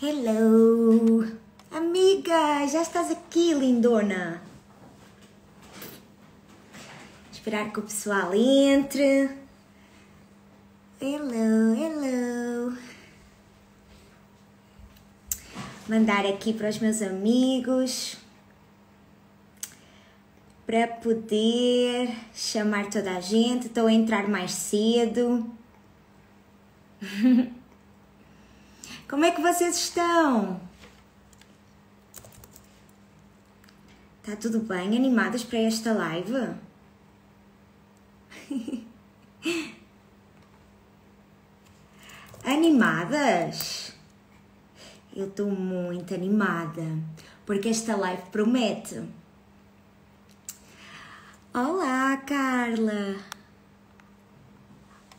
Hello! Amiga, já estás aqui, lindona? Esperar que o pessoal entre. Hello, hello! Mandar aqui para os meus amigos para poder chamar toda a gente. Estou a entrar mais cedo. Como é que vocês estão? Tá tudo bem? Animadas para esta live? Animadas? Eu estou muito animada, porque esta live promete. Olá, Carla!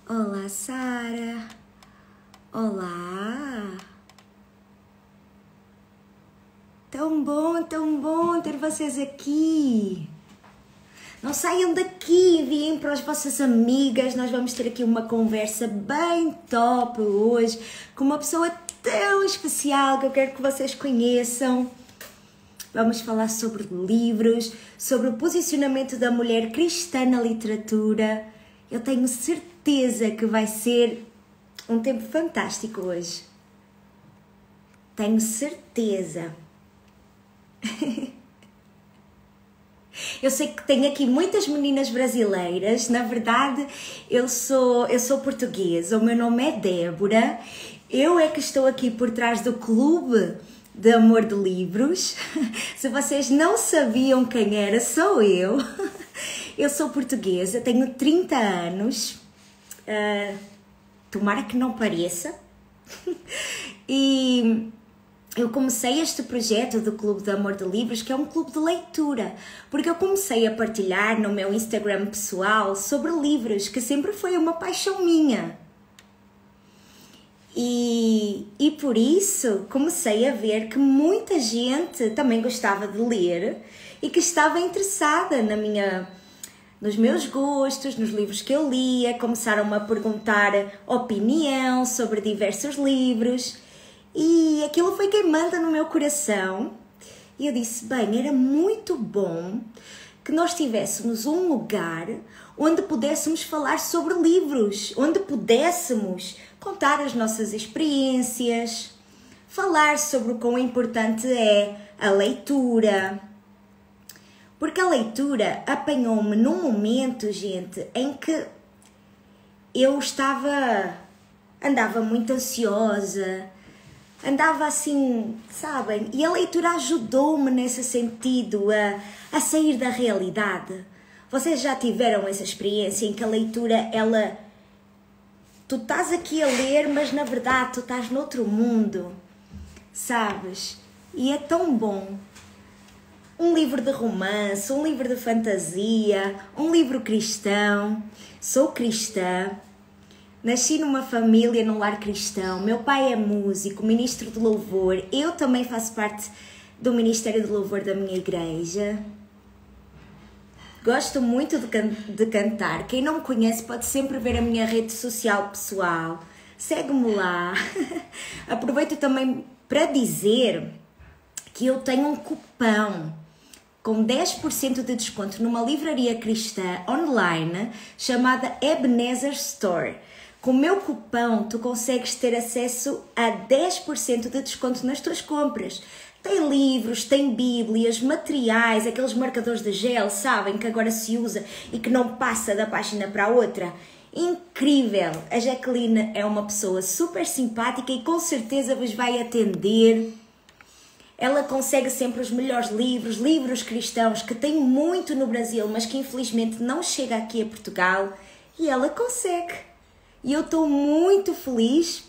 Olá, Sara! Olá! Tão bom ter vocês aqui! Não saiam daqui, enviem para as vossas amigas, nós vamos ter aqui uma conversa bem top hoje, com uma pessoa tão especial que eu quero que vocês conheçam. Vamos falar sobre livros, sobre o posicionamento da mulher cristã na literatura. Eu tenho certeza que vai ser um tempo fantástico hoje. Tenho certeza. Eu sei que tem aqui muitas meninas brasileiras. Na verdade, eu sou portuguesa. O meu nome é Débora. Eu é que estou aqui por trás do Clube de Amor de Livros. Se vocês não sabiam quem era, sou eu. Eu sou portuguesa, tenho 30 anos. Tomara que não pareça. E eu comecei este projeto do Clube de Amor de Livros, que é um clube de leitura, porque eu comecei a partilhar no meu Instagram pessoal sobre livros, que sempre foi uma paixão minha. E por isso comecei a ver que muita gente também gostava de ler e que estava interessada nos meus gostos, nos livros que eu lia. Começaram-me a perguntar opinião sobre diversos livros e aquilo foi queimando no meu coração. E eu disse, bem, era muito bom que nós tivéssemos um lugar onde pudéssemos falar sobre livros, onde pudéssemos contar as nossas experiências, falar sobre o quão importante é a leitura. Porque a leitura apanhou-me num momento, gente, em que eu andava muito ansiosa, andava assim, sabem? E a leitura ajudou-me nesse sentido a sair da realidade. Vocês já tiveram essa experiência em que a leitura, tu estás aqui a ler, mas na verdade tu estás noutro mundo, sabes? E é tão bom. Um livro de romance, um livro de fantasia, um livro cristão. Sou cristã. Nasci numa família, num lar cristão. Meu pai é músico, ministro de louvor. Eu também faço parte do Ministério de Louvor da minha igreja. Gosto muito de cantar. Quem não me conhece pode sempre ver a minha rede social pessoal. Segue-me lá. Aproveito também para dizer que eu tenho um cupão com 10% de desconto numa livraria cristã online chamada Ebenezer Store. Com o meu cupão, tu consegues ter acesso a 10% de desconto nas tuas compras. Tem livros, tem bíblias, materiais, aqueles marcadores de gel, sabem, que agora se usa e que não passa da página para a outra. Incrível! A Jacqueline é uma pessoa super simpática e com certeza vos vai atender. Ela consegue sempre os melhores livros cristãos, que tem muito no Brasil, mas que infelizmente não chega aqui a Portugal. E ela consegue. E eu estou muito feliz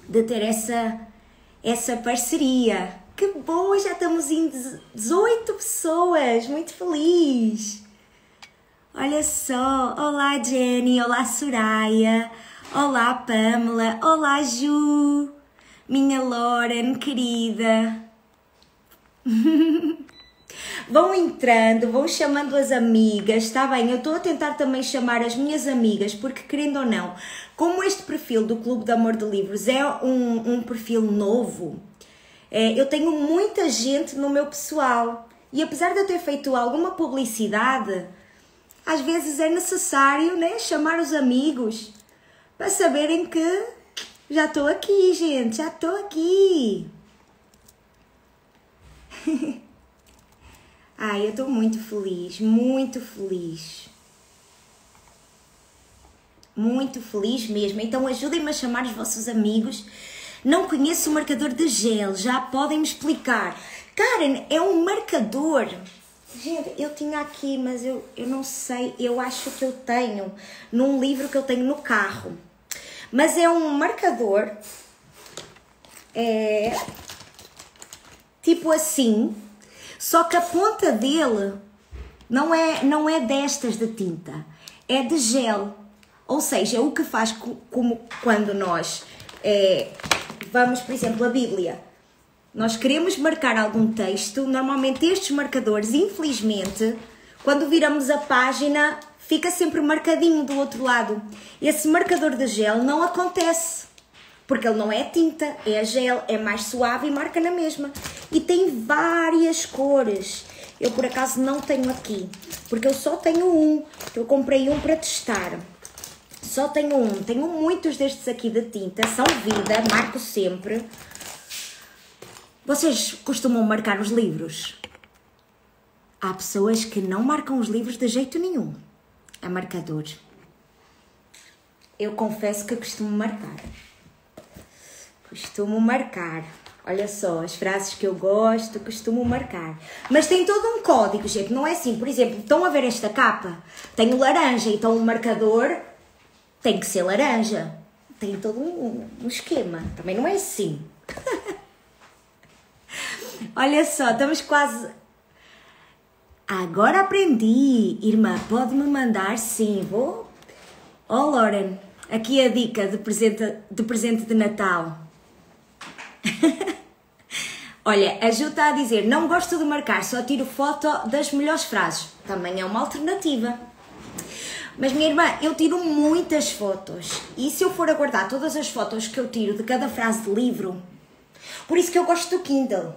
de ter essa parceria. Que bom, já estamos em 18 pessoas, muito feliz. Olha só, olá Jenny, olá Soraya, olá Pamela, olá Ju, minha Lauren querida. Vão entrando, vão chamando as amigas, está bem? Eu estou a tentar também chamar as minhas amigas, porque querendo ou não, como este perfil do Clube de Amor de Livros é um perfil novo, eu tenho muita gente no meu pessoal e apesar de eu ter feito alguma publicidade, às vezes é necessário, né, chamar os amigos para saberem que já estou aqui, gente, já estou aqui. Ai, eu estou muito feliz, muito feliz. Muito feliz mesmo. Então ajudem-me a chamar os vossos amigos. Não conheço o marcador de gel, já podem me explicar. Karen, é um marcador. Gente, eu tinha aqui, mas eu não sei, eu acho que eu tenho num livro que eu tenho no carro. Mas é um marcador, tipo assim, só que a ponta dele não é destas de tinta, é de gel. Ou seja, é o que faz como quando nós vamos, por exemplo, a Bíblia. Nós queremos marcar algum texto, normalmente estes marcadores, infelizmente, quando viramos a página, fica sempre marcadinho do outro lado. Esse marcador de gel não acontece, porque ele não é tinta, é gel, é mais suave e marca na mesma. E tem várias cores. Eu, por acaso, não tenho aqui, porque eu só tenho um. Eu comprei um para testar. Só tenho um. Tenho muitos destes aqui de tinta, são vida, marco sempre. Vocês costumam marcar os livros? Há pessoas que não marcam os livros de jeito nenhum a marcador. Eu confesso que costumo marcar. Costumo marcar. Olha só, as frases que eu gosto, costumo marcar. Mas tem todo um código, gente. Não é assim, por exemplo, estão a ver esta capa? Tem o laranja, então o marcador tem que ser laranja. Tem todo um esquema. Também não é assim. Olha só, estamos quase... Agora aprendi. Irmã, pode-me mandar? Sim, vou. Oh, Lauren, aqui a dica de presente de Natal. Olha, a Ju está a dizer, não gosto de marcar, só tiro foto das melhores frases. Também é uma alternativa. Mas, minha irmã, eu tiro muitas fotos. E se eu for a guardar todas as fotos que eu tiro de cada frase de livro... Por isso que eu gosto do Kindle.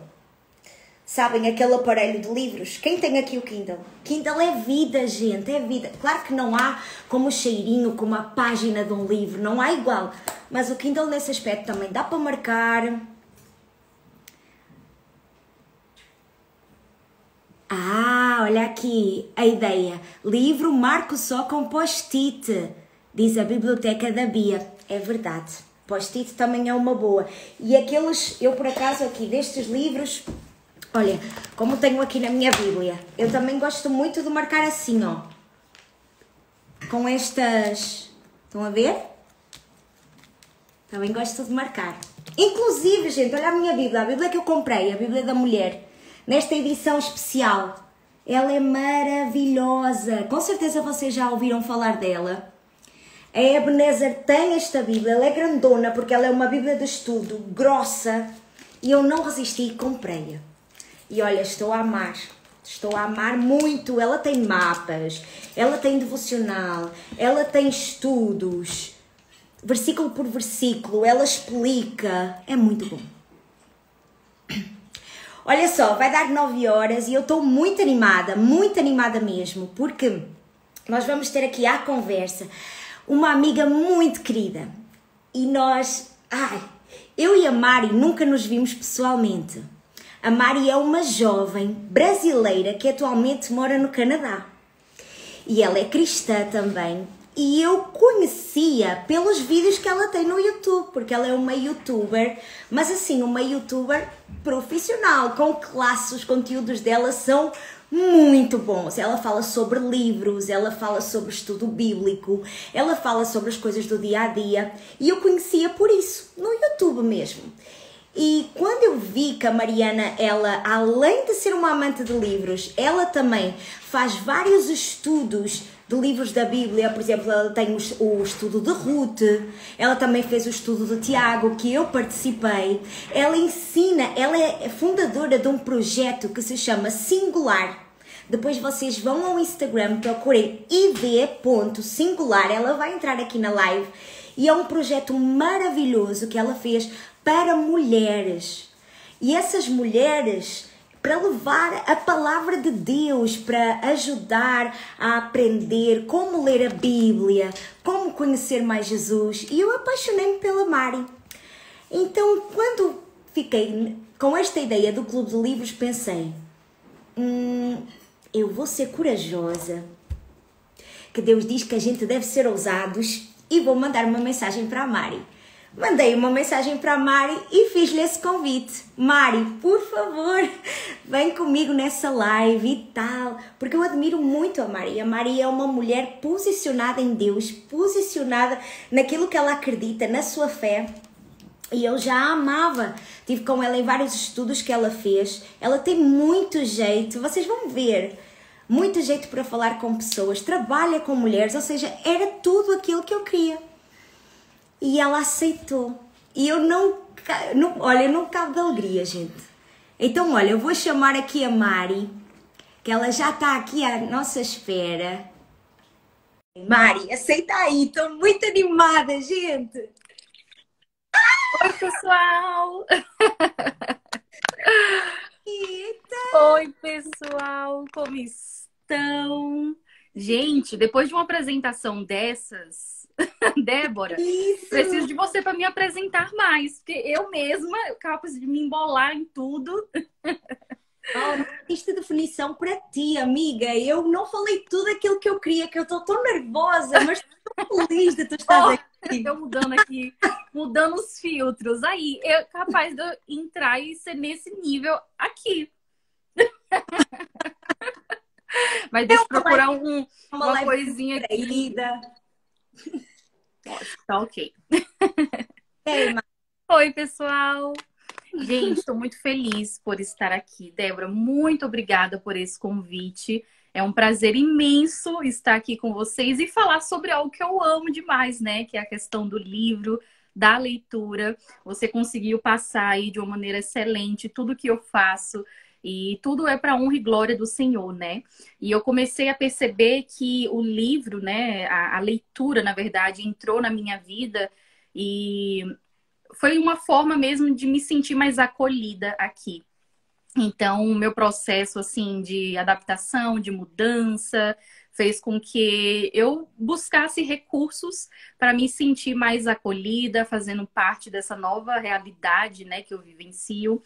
Sabem, aquele aparelho de livros? Quem tem aqui o Kindle? Kindle é vida, gente, é vida. Claro que não há como o cheirinho, como a página de um livro, não há igual. Mas o Kindle nesse aspecto também dá para marcar. Ah, olha aqui a ideia. Livro marco só com post-it, diz a biblioteca da Bia. É verdade, post-it também é uma boa. E aqueles, eu por acaso aqui destes livros... Olha, como tenho aqui na minha Bíblia, eu também gosto muito de marcar assim, ó. Com estas... Estão a ver? Também gosto de marcar. Inclusive, gente, olha a minha Bíblia, a Bíblia que eu comprei, a Bíblia da Mulher, nesta edição especial. Ela é maravilhosa. Com certeza vocês já ouviram falar dela. A Ebenezer tem esta Bíblia, ela é grandona, porque ela é uma Bíblia de estudo, grossa. E eu não resisti e comprei-a. E olha, estou a amar muito. Ela tem mapas, ela tem devocional, ela tem estudos, versículo por versículo, ela explica. É muito bom. Olha só, vai dar 9 horas e eu estou muito animada mesmo, porque nós vamos ter aqui à conversa uma amiga muito querida. E nós, eu e a Mari nunca nos vimos pessoalmente. A Mari é uma jovem brasileira que atualmente mora no Canadá. E ela é cristã também. E eu conhecia pelos vídeos que ela tem no YouTube, porque ela é uma youtuber, mas assim, uma youtuber profissional, com classe, os conteúdos dela são muito bons. Ela fala sobre livros, ela fala sobre estudo bíblico, ela fala sobre as coisas do dia a dia. E eu conhecia por isso, no YouTube mesmo. E quando eu vi que a Mariana, ela, além de ser uma amante de livros, ela também faz vários estudos de livros da Bíblia. Por exemplo, ela tem o estudo de Ruth, ela também fez o estudo de Tiago, que eu participei. Ela ensina, ela é fundadora de um projeto que se chama Singular. Depois vocês vão ao Instagram, procurem id.singular, ela vai entrar aqui na live. E é um projeto maravilhoso que ela fez para mulheres. E essas mulheres, para levar a palavra de Deus, para ajudar a aprender como ler a Bíblia, como conhecer mais Jesus. E eu apaixonei-me pela Mari. Então, quando fiquei com esta ideia do Clube de Livros, pensei... eu vou ser corajosa, que Deus diz que a gente deve ser ousados, e vou mandar uma mensagem para a Mari. Mandei uma mensagem para a Mari e fiz-lhe esse convite. Mari, por favor, vem comigo nessa live e tal, porque eu admiro muito a Mari. A Mari é uma mulher posicionada em Deus, posicionada naquilo que ela acredita, na sua fé. E eu já a amava, tive com ela em vários estudos que ela fez. Ela tem muito jeito, vocês vão ver, muito jeito para falar com pessoas, trabalha com mulheres, ou seja, era tudo aquilo que eu queria. E ela aceitou. E eu olha, eu não cabo de alegria, gente. Então, olha, eu vou chamar aqui a Mari, que ela já está aqui à nossa espera. Mari, aceita aí, estou muito animada, gente. Oi, pessoal! Eita. Oi, pessoal! Como estão? Gente, depois de uma apresentação dessas, Débora, Isso. preciso de você para me apresentar mais, porque eu mesma capaz de me embolar em tudo. Esta definição para ti, amiga. Eu não falei tudo aquilo que eu queria, que eu estou tão nervosa, mas estou feliz de tu estar aqui. Estou mudando aqui, mudando os filtros. Aí, é capaz de eu entrar e ser nesse nível aqui. Mas deixa eu procurar uma coisinha aqui. Tá ok. Ei, Oi, pessoal. Gente, estou muito feliz por estar aqui. Débora, muito obrigada por esse convite. É um prazer imenso estar aqui com vocês e falar sobre algo que eu amo demais, né? Que é a questão do livro, da leitura. Você conseguiu passar aí de uma maneira excelente tudo que eu faço. E tudo é para honra e glória do Senhor, né? E eu comecei a perceber que o livro, né? A leitura, na verdade, entrou na minha vida e foi uma forma mesmo de me sentir mais acolhida aqui. Então, o meu processo, assim, de adaptação, de mudança, fez com que eu buscasse recursos para me sentir mais acolhida, fazendo parte dessa nova realidade, né, que eu vivencio.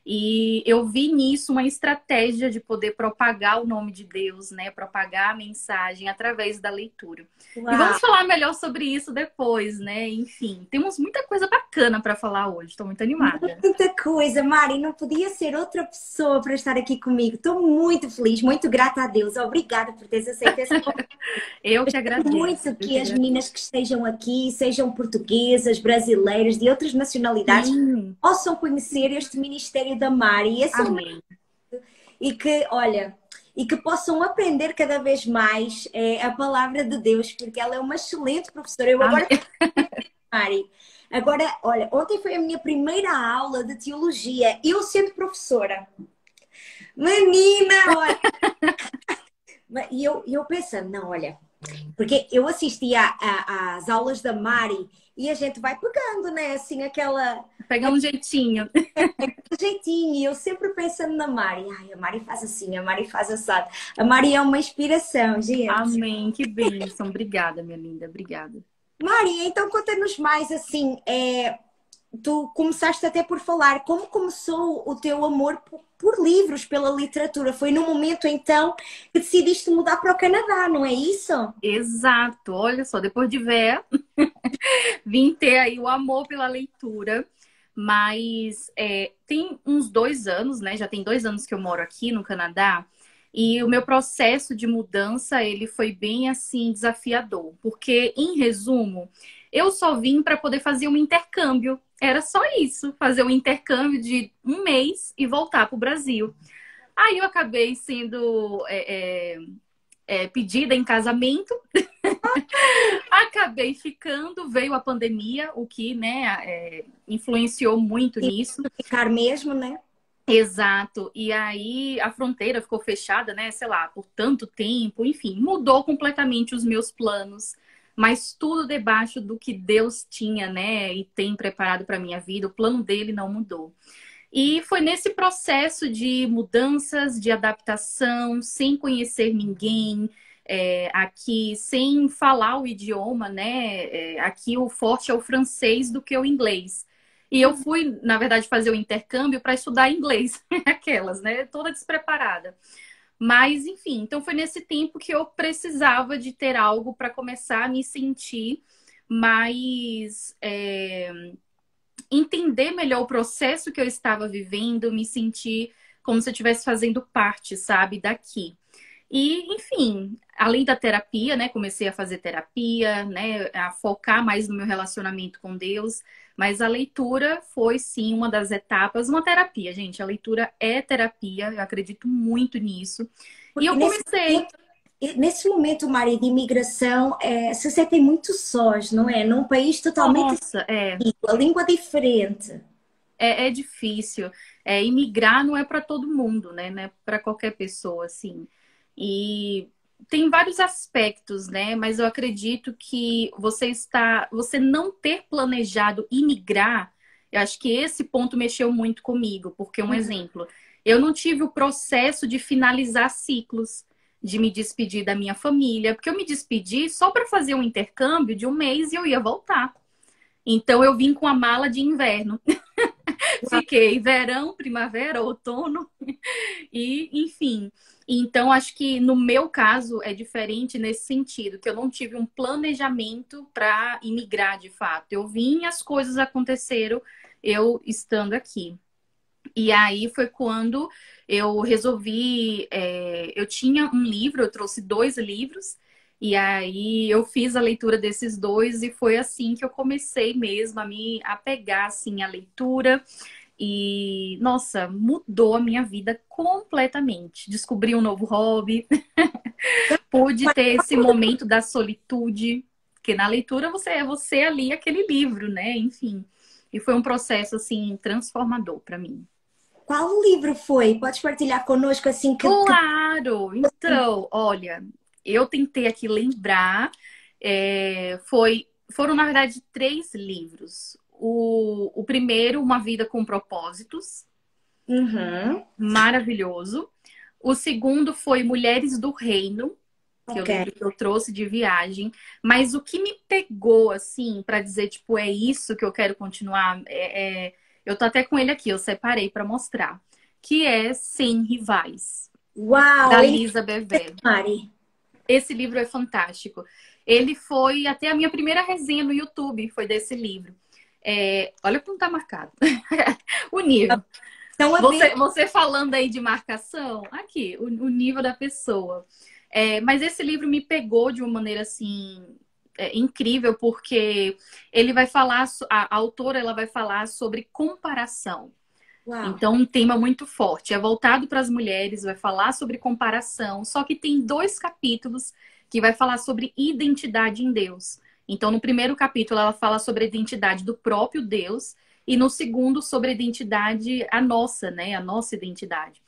E eu vi nisso uma estratégia de poder propagar o nome de Deus, né? Propagar a mensagem através da leitura. uau. E vamos falar melhor sobre isso depois, né? Enfim, temos muita coisa bacana para falar hoje. Estou muito animada. Muita coisa, Mari. Não podia ser outra pessoa para estar aqui comigo. Estou muito feliz, muito grata a Deus. Obrigada por teres aceito esse convite. Eu que agradeço. Muito que as meninas que estejam aqui, sejam portuguesas, brasileiras, de outras nacionalidades, possam conhecer este ministério da Mari. Amém. E que, olha, e que possam aprender cada vez mais a palavra de Deus, porque ela é uma excelente professora. Eu agora, Mari, agora, olha, ontem foi a minha primeira aula de teologia, eu sendo professora. Menina, olha! E eu pensando, não, olha, porque eu assistia às aulas da Mari e a gente vai pegando, né, assim, aquela... Pegar um jeitinho. jeitinho, e eu sempre pensando na Mari. Ai, a Mari faz assim, a Mari faz assado. A Mari é uma inspiração, gente. Amém, que bênção. Obrigada, minha linda, obrigada. Mari, então conta-nos mais, assim, tu começaste até por falar, como começou o teu amor por livros, pela literatura? Foi no momento, então, que decidiste mudar para o Canadá, não é isso? Exato, olha só, depois de ver, vim ter aí o amor pela leitura, mas tem uns 2 anos, né? Já tem 2 anos que eu moro aqui no Canadá, e o meu processo de mudança, ele foi bem, assim, desafiador, porque, em resumo, eu só vim para poder fazer um intercâmbio. Era só isso, fazer um intercâmbio de 1 mês e voltar para o Brasil. Aí eu acabei sendo pedida em casamento. Acabei ficando, veio a pandemia, o que, né, influenciou muito E nisso. ficar mesmo, né? Exato. E aí a fronteira ficou fechada, né, sei lá, por tanto tempo. Enfim, mudou completamente os meus planos. Mas tudo debaixo do que Deus tinha, né, e tem preparado para minha vida. O plano dele não mudou. E foi nesse processo de mudanças, de adaptação, sem conhecer ninguém, aqui, sem falar o idioma, né? Aqui o forte é o francês do que o inglês. E eu fui, na verdade, fazer o intercâmbio para estudar inglês, aquelas, né? Toda despreparada. Mas, enfim, então foi nesse tempo que eu precisava de ter algo para começar a me sentir mais. Entender melhor o processo que eu estava vivendo, me sentir como se eu estivesse fazendo parte, sabe, daqui. E, enfim, além da terapia, né, comecei a fazer terapia, né, a focar mais no meu relacionamento com Deus, mas a leitura foi sim uma das etapas, uma terapia, gente, a leitura é terapia, eu acredito muito nisso. E Porque eu comecei. nesse momento, Mari, de imigração, se sentem muito sós, não é? Num país totalmente Nossa, distinto, a língua diferente. é difícil. Imigrar não é para todo mundo, né? Não é para qualquer pessoa, assim. E tem vários aspectos, né? Mas eu acredito que você não ter planejado imigrar, eu acho que esse ponto mexeu muito comigo, porque um exemplo, eu não tive o processo de finalizar ciclos, de me despedir da minha família, porque eu me despedi só para fazer um intercâmbio de um mês e eu ia voltar. Então eu vim com a mala de inverno. Fiquei verão, primavera, outono e, enfim. Então, acho que no meu caso é diferente nesse sentido, que eu não tive um planejamento para imigrar de fato. Eu vim, as coisas aconteceram eu estando aqui. E aí foi quando eu resolvi. Eu tinha um livro, eu trouxe 2 livros, e aí eu fiz a leitura desses 2, e foi assim que eu comecei mesmo a me apegar assim, à leitura. E, nossa, mudou a minha vida completamente. Descobri um novo hobby, pude ter esse momento da solitude, que na leitura você é você ali, aquele livro, né? Enfim. E foi um processo, assim, transformador para mim. Qual livro foi? Podes partilhar connosco assim que... Claro! Então, olha, eu tentei aqui lembrar, foram, na verdade, 3 livros. O primeiro, Uma Vida com Propósitos, Uhum, maravilhoso. O segundo foi Mulheres do Reino, que eu ok. lembro que eu trouxe de viagem. Mas o que me pegou, assim, para dizer, tipo, é isso que eu quero continuar, eu tô até com ele aqui, eu separei para mostrar, que é Sem Rivais, Uau, da é Lisa incrível, Bevé. Mari. Esse livro é fantástico. Ele foi até a minha primeira resenha no YouTube, foi desse livro. Olha como tá marcado. O nível. Estão a ver? Você falando aí de marcação, aqui, o nível da pessoa. Mas esse livro me pegou de uma maneira assim incrível, porque ele vai falar, a autora ela vai falar sobre comparação. Uau. Então, um tema muito forte. É voltado para as mulheres, vai falar sobre comparação, só que tem 2 capítulos que vai falar sobre identidade em Deus. Então, no primeiro capítulo, ela fala sobre a identidade do próprio Deus, e no segundo, sobre a identidade, a nossa, né? A nossa identidade.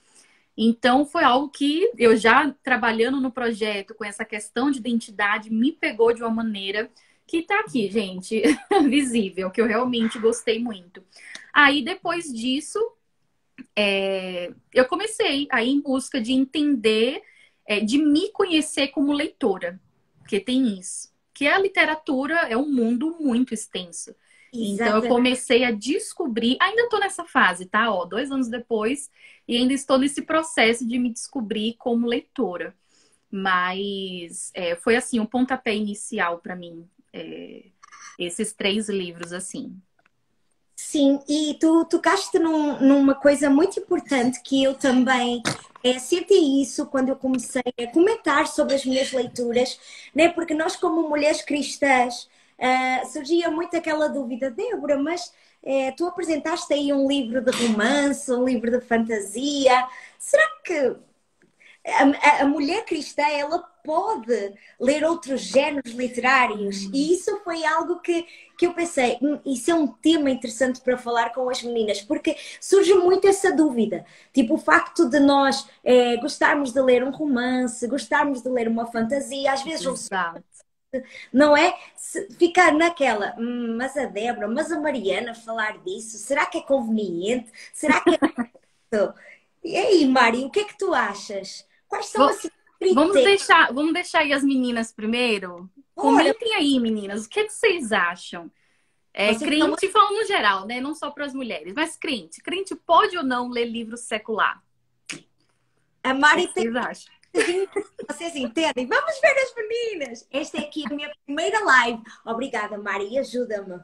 Então, foi algo que eu já trabalhando no projeto com essa questão de identidade, me pegou de uma maneira que tá aqui, gente, visível, que eu realmente gostei muito. Aí, depois disso, eu comecei a ir em busca de entender, de me conhecer como leitora, porque tem isso. Que a literatura é um mundo muito extenso. Então, eu Exatamente. comecei a descobrir, ainda estou nessa fase, tá? 2 anos depois, e ainda estou nesse processo de me descobrir como leitora. Mas foi assim, um pontapé inicial para mim, esses 3 livros, assim. Sim, e tu tocaste numa coisa muito importante que eu também senti isso quando eu comecei a comentar sobre as minhas leituras, né? Porque nós, como mulheres cristãs, surgia muito aquela dúvida, Débora, mas tu apresentaste aí um livro de romance, um livro de fantasia, será que a mulher cristã, ela pode ler outros géneros literários. E isso foi algo que eu pensei, isso é um tema interessante para falar com as meninas, porque surge muito essa dúvida. Tipo, o facto de nós gostarmos de ler um romance, gostarmos de ler uma fantasia, às vezes Exato. não é? Ficar naquela, mas a Débora, mas a Mariana falar disso, será que é conveniente? Será que é isso? E aí, Mari, o que é que tu achas? Quais são Vo- assim os critérios? Vamos deixar aí as meninas primeiro. Ora, Comentem aí, meninas, o que vocês acham? vocês estão. Crente, falando no geral, né? Não só para as mulheres, mas crente. Crente pode ou não ler livro secular? A O que Mari tem. vocês acham? Vocês entendem? Vamos ver as meninas! Esta é aqui a minha primeira live. Obrigada, Mari, ajuda-me.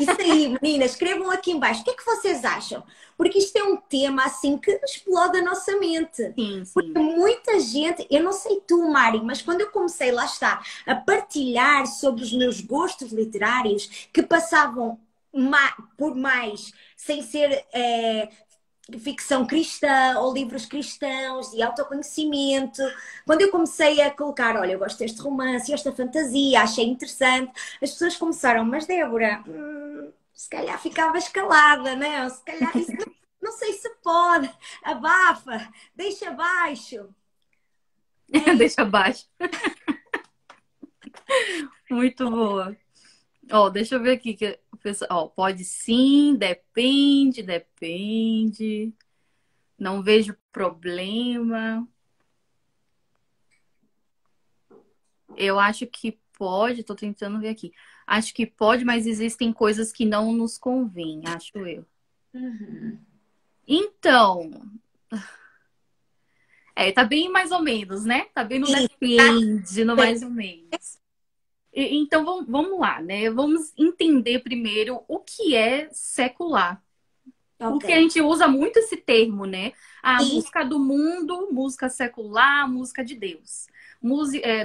Isso aí, meninas, escrevam aqui embaixo. O que é que vocês acham? Porque isto é um tema assim que explode a nossa mente. Sim, Porque sim. muita gente, eu não sei tu, Mari, mas quando eu comecei, lá está, a partilhar sobre os meus gostos literários que passavam por mais, sem ser ficção cristã ou livros cristãos de autoconhecimento. Quando eu comecei a colocar, olha, eu gosto deste romance, esta fantasia, achei interessante, as pessoas começaram, mas Débora, se calhar ficava escalada, né? Ou se calhar isso não sei se pode, abafa, deixa abaixo. É isso. Deixa abaixo. Muito boa. Ó, deixa eu ver aqui que o pessoal, ó, pode sim, depende, depende. Não vejo problema. Eu acho que pode, tô tentando ver aqui. Acho que pode, mas existem coisas que não nos convêm, acho eu. Uhum. Então, tá bem mais ou menos, né? Tá bem no Sim, depende, no mais ou menos. Então, vamos lá, né? Vamos entender primeiro o que é secular. ok. Porque a gente usa muito esse termo, né? A E música do mundo, música secular, música de Deus.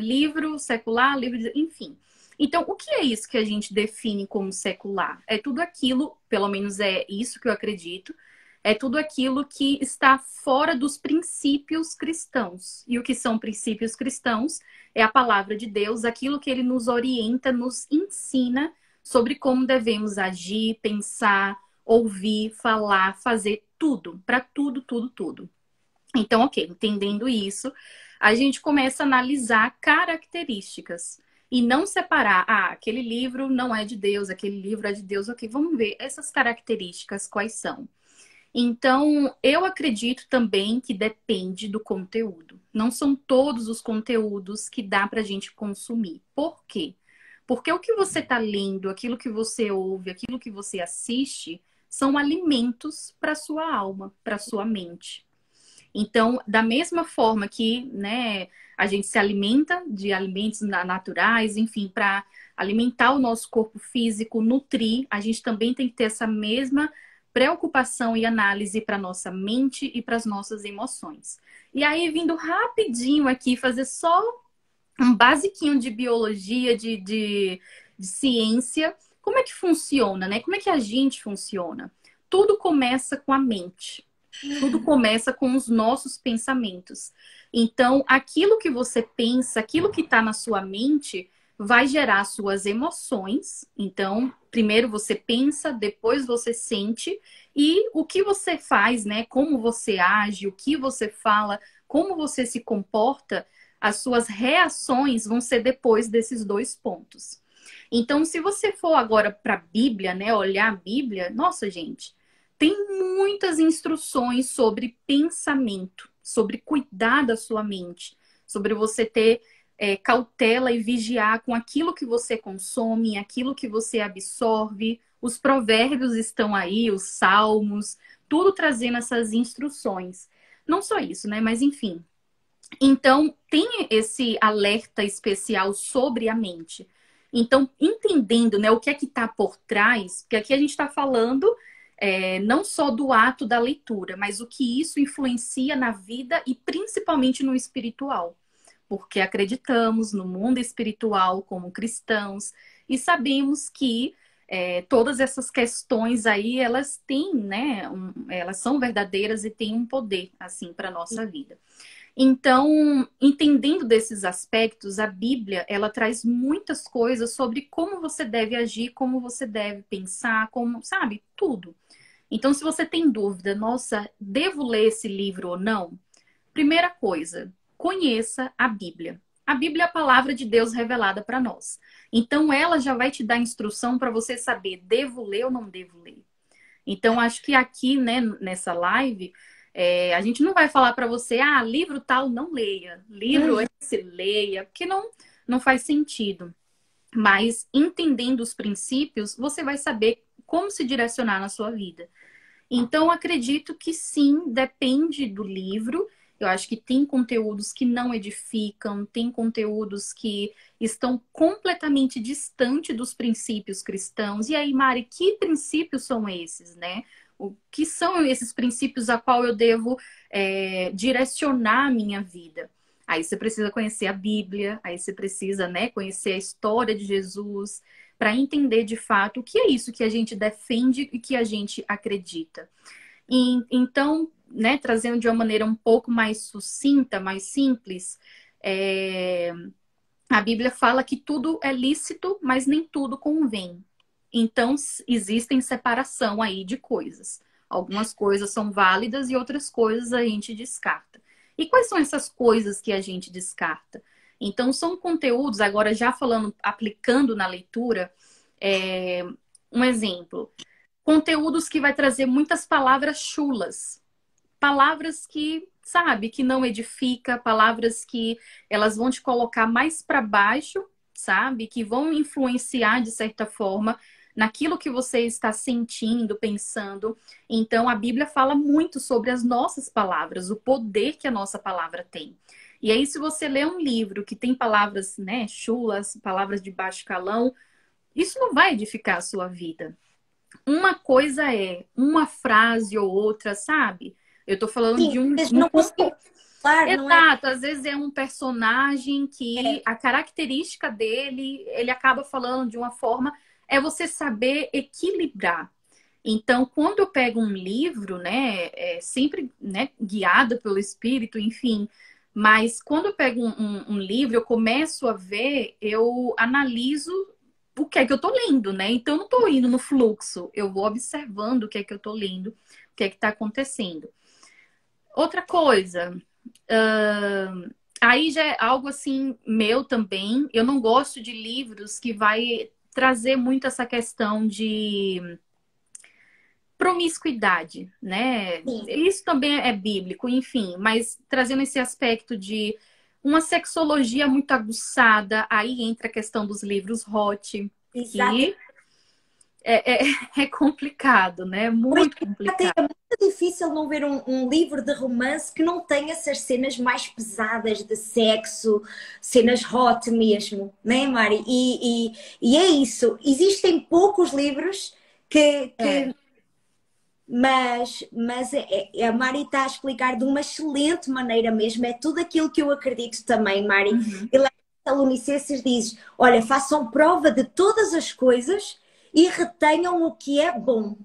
Livro secular, enfim. Então, o que é isso que a gente define como secular? É tudo aquilo, pelo menos é isso que eu acredito, é tudo aquilo que está fora dos princípios cristãos. E o que são princípios cristãos? É a palavra de Deus, aquilo que ele nos orienta, nos ensina sobre como devemos agir, pensar, ouvir, falar, fazer tudo, para tudo, tudo, tudo. Então, ok, entendendo isso, a gente começa a analisar características e não separar, aquele livro não é de Deus, aquele livro é de Deus, ok, vamos ver essas características quais são. Então, eu acredito também que depende do conteúdo. Não são todos os conteúdos que dá para a gente consumir. Por quê? Porque o que você está lendo, aquilo que você ouve, aquilo que você assiste, são alimentos para sua alma, para sua mente. Então, da mesma forma que, né, a gente se alimenta de alimentos naturais, enfim, para alimentar o nosso corpo físico, nutrir, a gente também tem que ter essa mesma preocupação e análise para nossa mente e para as nossas emoções. E aí, vindo rapidinho aqui, fazer só um basiquinho de biologia, de ciência, como é que funciona, né? Como é que a gente funciona? Tudo começa com a mente. Tudo começa com os nossos pensamentos. Então, aquilo que você pensa, aquilo que está na sua mente, vai gerar suas emoções. Então, primeiro você pensa, depois você sente, e o que você faz, né? Como você age, o que você fala, como você se comporta, as suas reações vão ser depois desses dois pontos. Então, se você for agora para a Bíblia, né? Olhar a Bíblia, nossa, gente. Tem muitas instruções sobre pensamento, sobre cuidar da sua mente, sobre você ter cautela e vigiar com aquilo que você consome, aquilo que você absorve. Os provérbios estão aí, os salmos, tudo trazendo essas instruções. Não só isso, né? Mas enfim. Então, tem esse alerta especial sobre a mente. Então, entendendo, né, o que é que está por trás, porque aqui a gente está falando não só do ato da leitura, mas o que isso influencia na vida e principalmente no espiritual. Porque acreditamos no mundo espiritual como cristãos e sabemos que todas essas questões aí, elas têm, né, elas são verdadeiras e têm um poder, assim, para a nossa vida. Então, entendendo desses aspectos, a Bíblia, ela traz muitas coisas sobre como você deve agir, como você deve pensar, como, sabe, tudo. Então, se você tem dúvida, nossa, devo ler esse livro ou não? Primeira coisa, conheça a Bíblia. A Bíblia é a palavra de Deus revelada para nós. Então, ela já vai te dar instrução para você saber, devo ler ou não devo ler. Então, acho que aqui, né, nessa live, a gente não vai falar para você, livro tal, não leia. Livro esse, leia, porque não faz sentido. Mas, entendendo os princípios, você vai saber como se direcionar na sua vida. Então, acredito que sim, depende do livro. Eu acho que tem conteúdos que não edificam, tem conteúdos que estão completamente distantes dos princípios cristãos. E aí, Mari, que princípios são esses, né? O que são esses princípios a qual eu devo direcionar a minha vida? Aí você precisa conhecer a Bíblia, aí você precisa, né, conhecer a história de Jesus, para entender de fato o que é isso que a gente defende e que a gente acredita. Então, né, trazendo de uma maneira um pouco mais sucinta, mais simples, a Bíblia fala que tudo é lícito, mas nem tudo convém. Então, existem separação aí de coisas. Algumas coisas são válidas e outras coisas a gente descarta. E quais são essas coisas que a gente descarta? Então, são conteúdos, agora já falando, aplicando na leitura, um exemplo. Conteúdos que vai trazer muitas palavras chulas. Palavras que, sabe, que não edifica, palavras que elas vão te colocar mais para baixo, sabe? Que vão influenciar, de certa forma, naquilo que você está sentindo, pensando. Então, a Bíblia fala muito sobre as nossas palavras, o poder que a nossa palavra tem. E aí, se você lê um livro que tem palavras, né, chulas, palavras de baixo calão, isso não vai edificar a sua vida. Uma coisa é uma frase ou outra, sabe? Eu tô falando Sim, de um, mas um não consigo falar, não é? Exato, às vezes é um personagem que a característica dele, ele acaba falando de uma forma, é você saber equilibrar. Então, quando eu pego um livro, né, sempre, né, guiada pelo Espírito, enfim, mas quando eu pego um livro, eu começo a ver, eu analiso o que é que eu tô lendo, né? Então, eu não tô indo no fluxo, eu vou observando o que é que eu tô lendo, o que é que tá acontecendo. Outra coisa, aí já é algo assim meu também. Eu não gosto de livros que vai trazer muito essa questão de promiscuidade, né? Sim, Isso também é bíblico, enfim, mas trazendo esse aspecto de uma sexologia muito aguçada, aí entra a questão dos livros hot, exato. que é complicado, né? Hoje Muito até complicado. é muito difícil não ver um livro de romance que não tenha essas cenas mais pesadas de sexo, cenas hot mesmo, né, Mari? E é isso. Existem poucos livros É. a Mari está a explicar de uma excelente maneira mesmo. É tudo aquilo que eu acredito também, Mari. Uhum. E lá em Tessalonicenses diz: olha, façam prova de todas as coisas e retenham o que é bom.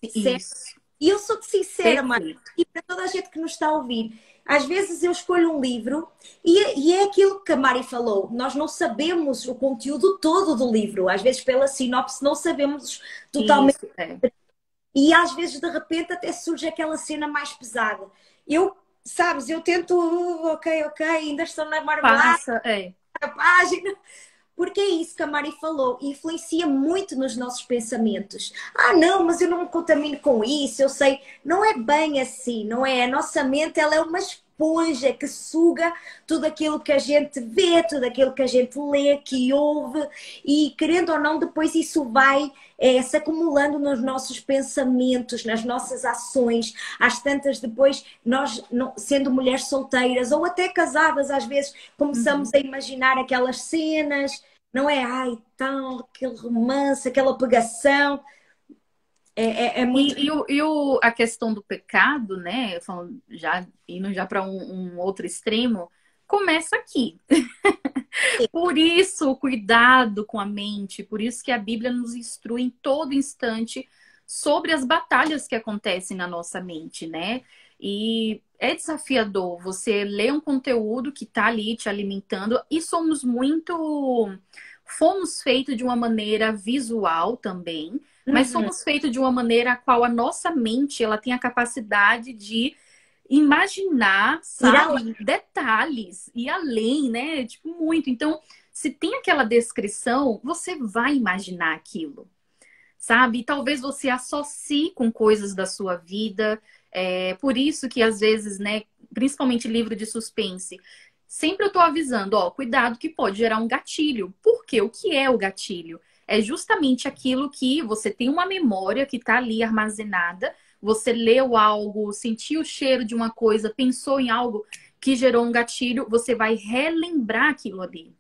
Isso. E eu sou-te sincera, Mari, Perfeito. e para toda a gente que nos está a ouvir, às vezes eu escolho um livro e é aquilo que a Mari falou, nós não sabemos o conteúdo todo do livro, às vezes pela sinopse não sabemos totalmente, Isso, é. e às vezes de repente até surge aquela cena mais pesada. Eu, sabes, eu tento, ok, ainda estou na marmelada, Passa, é. a página, porque é isso que a Mari falou, influencia muito nos nossos pensamentos. Ah, não, mas eu não me contamino com isso, eu sei. Não é bem assim, não é? A nossa mente, ela é uma esponja que suga tudo aquilo que a gente vê, tudo aquilo que a gente lê, que ouve, e querendo ou não, depois isso vai se acumulando nos nossos pensamentos, nas nossas ações. Às tantas, depois, nós, sendo mulheres solteiras ou até casadas, às vezes começamos Uhum. a imaginar aquelas cenas, não é? Ai, tal, aquele romance, aquela pegação. É muito. A questão do pecado, né? Falando, já indo já para um outro extremo, começa aqui. Por isso, o cuidado com a mente, por isso que a Bíblia nos instrui em todo instante sobre as batalhas que acontecem na nossa mente, né? E é desafiador você ler um conteúdo que está ali te alimentando e fomos feitos de uma maneira visual também, mas Uhum. somos feitos de uma maneira a qual a nossa mente ela tem a capacidade de imaginar, Ir além. sabe, detalhes e além, né? Tipo, muito. Então, se tem aquela descrição, você vai imaginar aquilo, sabe? E talvez você associe com coisas da sua vida. É por isso que às vezes, né, principalmente livro de suspense, sempre eu tô avisando, ó, cuidado que pode gerar um gatilho. Por quê? O que é o gatilho? É justamente aquilo que você tem uma memória que tá ali armazenada, você leu algo, sentiu o cheiro de uma coisa, pensou em algo que gerou um gatilho, você vai relembrar aquilo ali.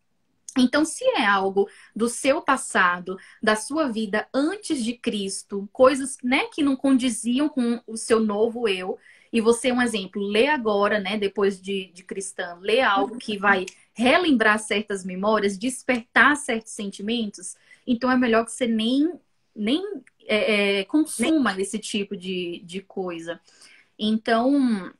Então, se é algo do seu passado, da sua vida antes de Cristo, coisas, né, que não condiziam com o seu novo eu, e você, um exemplo, lê agora, né, depois de cristã, lê algo que vai relembrar certas memórias, despertar certos sentimentos, então é melhor que você nem Nem consuma esse tipo de coisa. Então,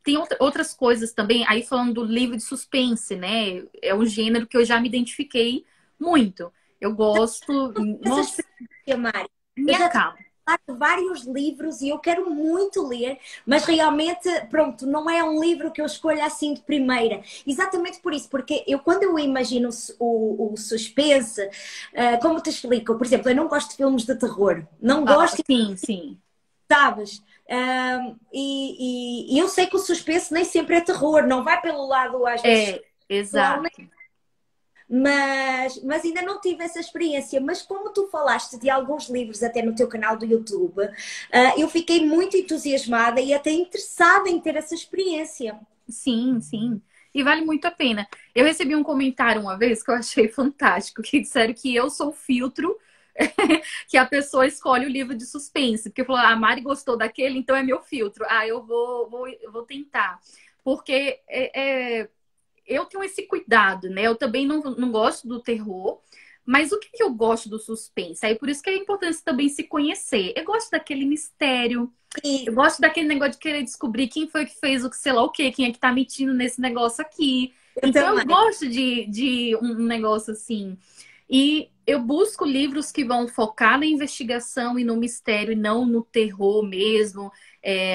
tem outras coisas também, aí falando do livro de suspense, né? É um gênero que eu já me identifiquei muito. Eu gosto. essa Nossa, experiência, Mari. me Eu já acaba. tenho vários livros e eu quero muito ler, mas realmente, pronto, não é um livro que eu escolha assim de primeira. Exatamente por isso, porque quando eu imagino o suspense, como te explico? Por exemplo, eu não gosto de filmes de terror. Não Ah, gosto, sim, sim. sabes? E eu sei que o suspense nem sempre é terror, não vai pelo lado, às vezes, É, sexual, exato. mas ainda não tive essa experiência. Mas como tu falaste de alguns livros até no teu canal do YouTube, eu fiquei muito entusiasmada e até interessada em ter essa experiência. Sim, sim. E vale muito a pena. Eu recebi um comentário uma vez que eu achei fantástico, que disseram que eu sou o filtro que a pessoa escolhe o livro de suspense. Porque falou, a Mari gostou daquele, então é meu filtro. Ah, eu vou tentar. Porque eu tenho esse cuidado, né? Eu também não gosto do terror, mas o que que eu gosto do suspense? Aí por isso que é importante também se conhecer. Eu gosto daquele mistério, E eu gosto daquele negócio de querer descobrir quem foi que fez o que, sei lá o quê, quem é que tá mentindo nesse negócio aqui. eu Então eu também. gosto de um negócio assim. E eu busco livros que vão focar na investigação e no mistério, e não no terror mesmo.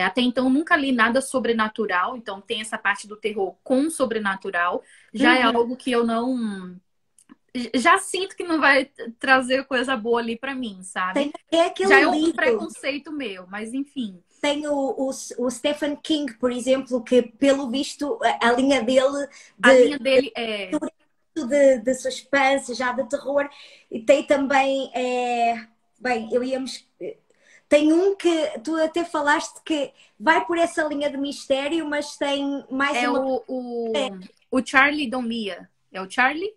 Até então nunca li nada sobrenatural, então tem essa parte do terror com sobrenatural. Já é Uhum. algo que eu não. Já sinto que não vai trazer coisa boa ali pra mim, sabe? Tem até Já aquele é um livro. preconceito meu, mas enfim. Tem o Stephen King, por exemplo, que pelo visto a linha dele A de, linha dele é. de suspense, já de terror, e tem também, bem, eu íamos. Tem um que tu até falaste que vai por essa linha de mistério, mas tem mais É uma. o Charlie Mia. É o Charlie?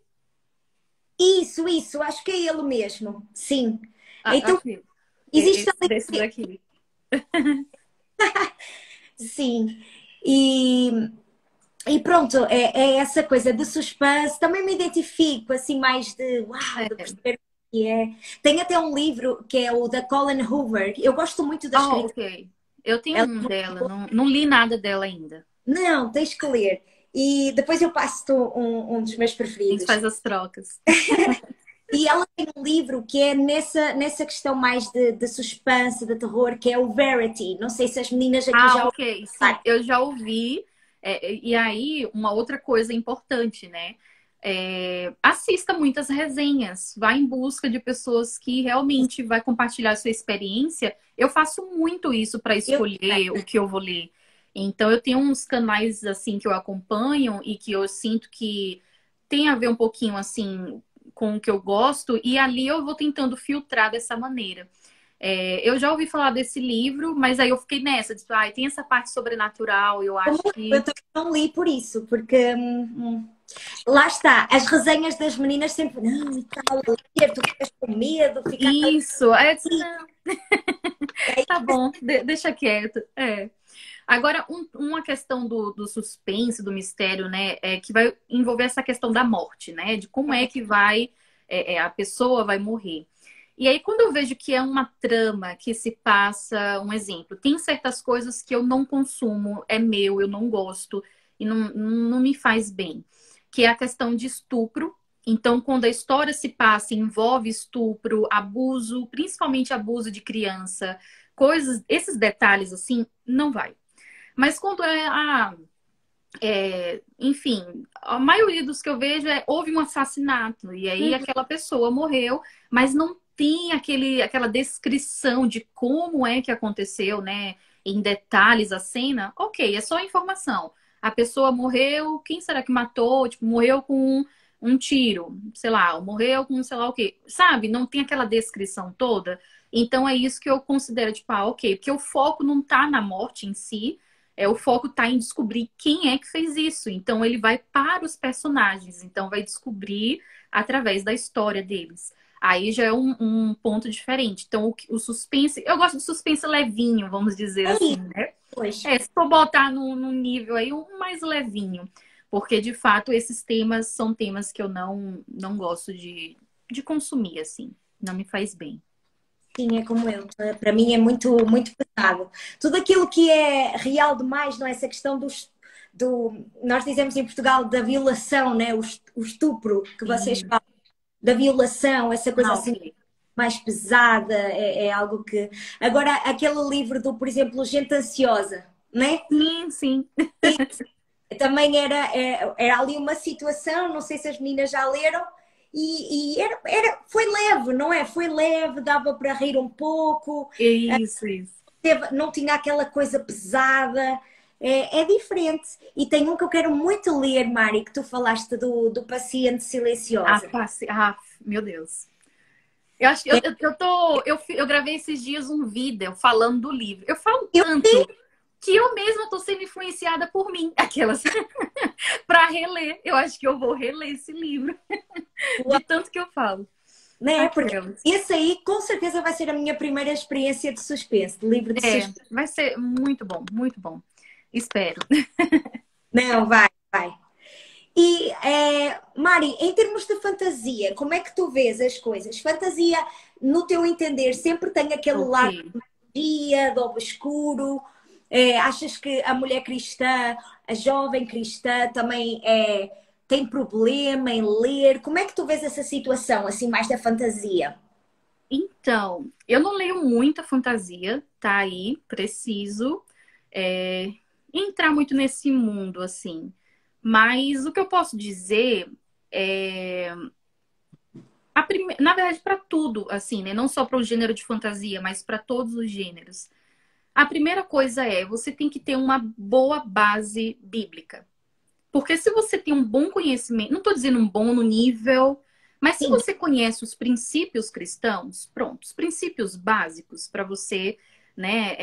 Isso, acho que é ele mesmo. Sim. Ah, Então, aqui. existe Esse ali. desses aqui. Sim. E, e pronto, é essa coisa de suspense. Também me identifico, assim, mais de uau, de É. perceber o que é. Tem até um livro que é o da Colin Hoover. Eu gosto muito da Ah, escrita. ok. Eu tenho Ela- um dela, não li nada dela ainda. Não, tens que ler. E depois eu passo-te um dos meus A gente preferidos. faz as trocas. E ela tem um livro que é nessa questão mais de suspense, de terror, que é o Verity. Não sei se as meninas aqui Ah, já ouviram ok. Sim, falar. eu já ouvi. E aí, uma outra coisa importante, né? Assista muitas resenhas. Vá em busca de pessoas que realmente vai compartilhar sua experiência. Eu faço muito isso para Eu escolher o que eu vou ler. Então, eu tenho uns canais assim que eu acompanho e que eu sinto que tem a ver um pouquinho assim com o que eu gosto, e ali eu vou tentando filtrar dessa maneira. Eu já ouvi falar desse livro, mas aí eu fiquei nessa, tipo, tem essa parte sobrenatural, eu como acho eu que. também não li por isso, porque lá está, as resenhas das meninas sempre, não, e tal, a ler, tu ficas com medo, ficar ali. Isso, aí eu disse, não, tá bom, deixa quieto. Agora, uma questão do suspense, do mistério, né, que vai envolver essa questão da morte, né, de como é que a pessoa vai morrer. E aí, quando eu vejo que é uma trama que se passa, um exemplo, tem certas coisas que eu não consumo, é meu, eu não gosto e não me faz bem, que é a questão de estupro. Então, quando a história se passa, e envolve estupro, abuso, principalmente abuso de criança, coisas, esses detalhes assim, não vai. Mas quando enfim, a maioria dos que eu vejo houve um assassinato e aí Uhum. aquela pessoa morreu, mas não tem aquela descrição de como é que aconteceu, né? Em detalhes a cena. Ok, é só informação. A pessoa morreu, quem será que matou? Tipo, morreu com um tiro, sei lá, ou morreu com sei lá o quê. Sabe? Não tem aquela descrição toda. Então é isso que eu considero, tipo, ok, porque o foco não tá na morte em si, o foco está em descobrir quem é que fez isso. Então ele vai para os personagens, então vai descobrir através da história deles. Aí já é um ponto diferente. Então o suspense, eu gosto de suspense levinho, vamos dizer É assim, isso, né? pois. Se for botar num nível aí um mais levinho, porque de fato esses temas são temas que eu não gosto de consumir assim, não me faz bem. Sim, é como eu. Para mim é muito, muito pesado. Tudo aquilo que é real demais, não é? Essa questão nós dizemos em Portugal da violação, né? O estupro que vocês Sim. falam, da violação, essa coisa Ah, assim ok. mais pesada, é algo que. Agora, aquele livro do, por exemplo, Gente Ansiosa, né? Sim, sim. Também era ali uma situação, não sei se as meninas já leram, foi leve, não é? Foi leve, dava para rir um pouco, Isso, isso. não tinha aquela coisa pesada, é diferente. E tem um que eu quero muito ler, Mari, que tu falaste do Paciente Silenciosa. Meu Deus. Eu acho que eu gravei esses dias um vídeo falando do livro. Eu falo Eu tanto que eu mesma tô sendo influenciada por mim, aquelas, para reler. Eu acho que eu vou reler esse livro, de tanto que eu falo. né? Porque Aquelas. esse aí com certeza vai ser a minha primeira experiência de suspense, de livro de suspense. Vai ser muito bom, muito bom. Espero. Não, vai. E, Mari, em termos de fantasia, como é que tu vês as coisas? Fantasia, no teu entender, sempre tem aquele Ok. lado de magia, do obscuro. Achas que a mulher cristã, a jovem cristã, também tem problema em ler? Como é que tu vês essa situação, assim, mais da fantasia? Então, eu não leio muita fantasia, tá aí, preciso é, entrar muito nesse mundo, assim. Mas o que eu posso dizer é, na verdade, para tudo, assim, né? Não só para o gênero de fantasia, mas para todos os gêneros. A primeira coisa é, você tem que ter uma boa base bíblica. Porque se você tem um bom conhecimento, não estou dizendo um bom no nível, mas se Sim, você conhece os princípios cristãos, pronto, os princípios básicos para você, né,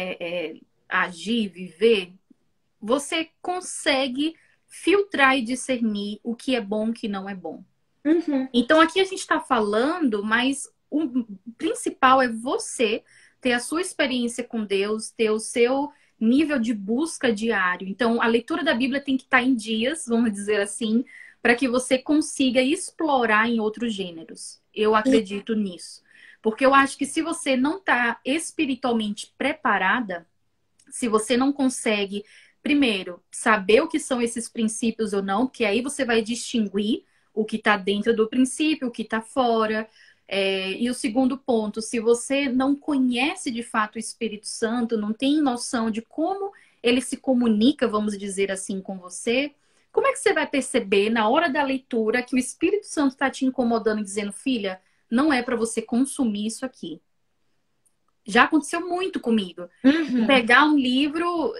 agir, viver, você consegue filtrar e discernir o que é bom e o que não é bom. uhum. Então aqui a gente está falando, mas o principal é você ter a sua experiência com Deus, ter o seu nível de busca diário. Então a leitura da Bíblia tem que estar em dias, vamos dizer assim, para que você consiga explorar em outros gêneros. Eu E, acredito nisso. Porque eu acho que se você não está espiritualmente preparada, se você não consegue, primeiro, saber o que são esses princípios ou não, porque aí você vai distinguir o que está dentro do princípio, o que está fora. E o segundo ponto, se você não conhece de fato o Espírito Santo, não tem noção de como ele se comunica, vamos dizer assim, com você, como é que você vai perceber na hora da leitura que o Espírito Santo está te incomodando, dizendo, filha, não é para você consumir isso aqui. Já aconteceu muito comigo. De uhum. pegar um livro,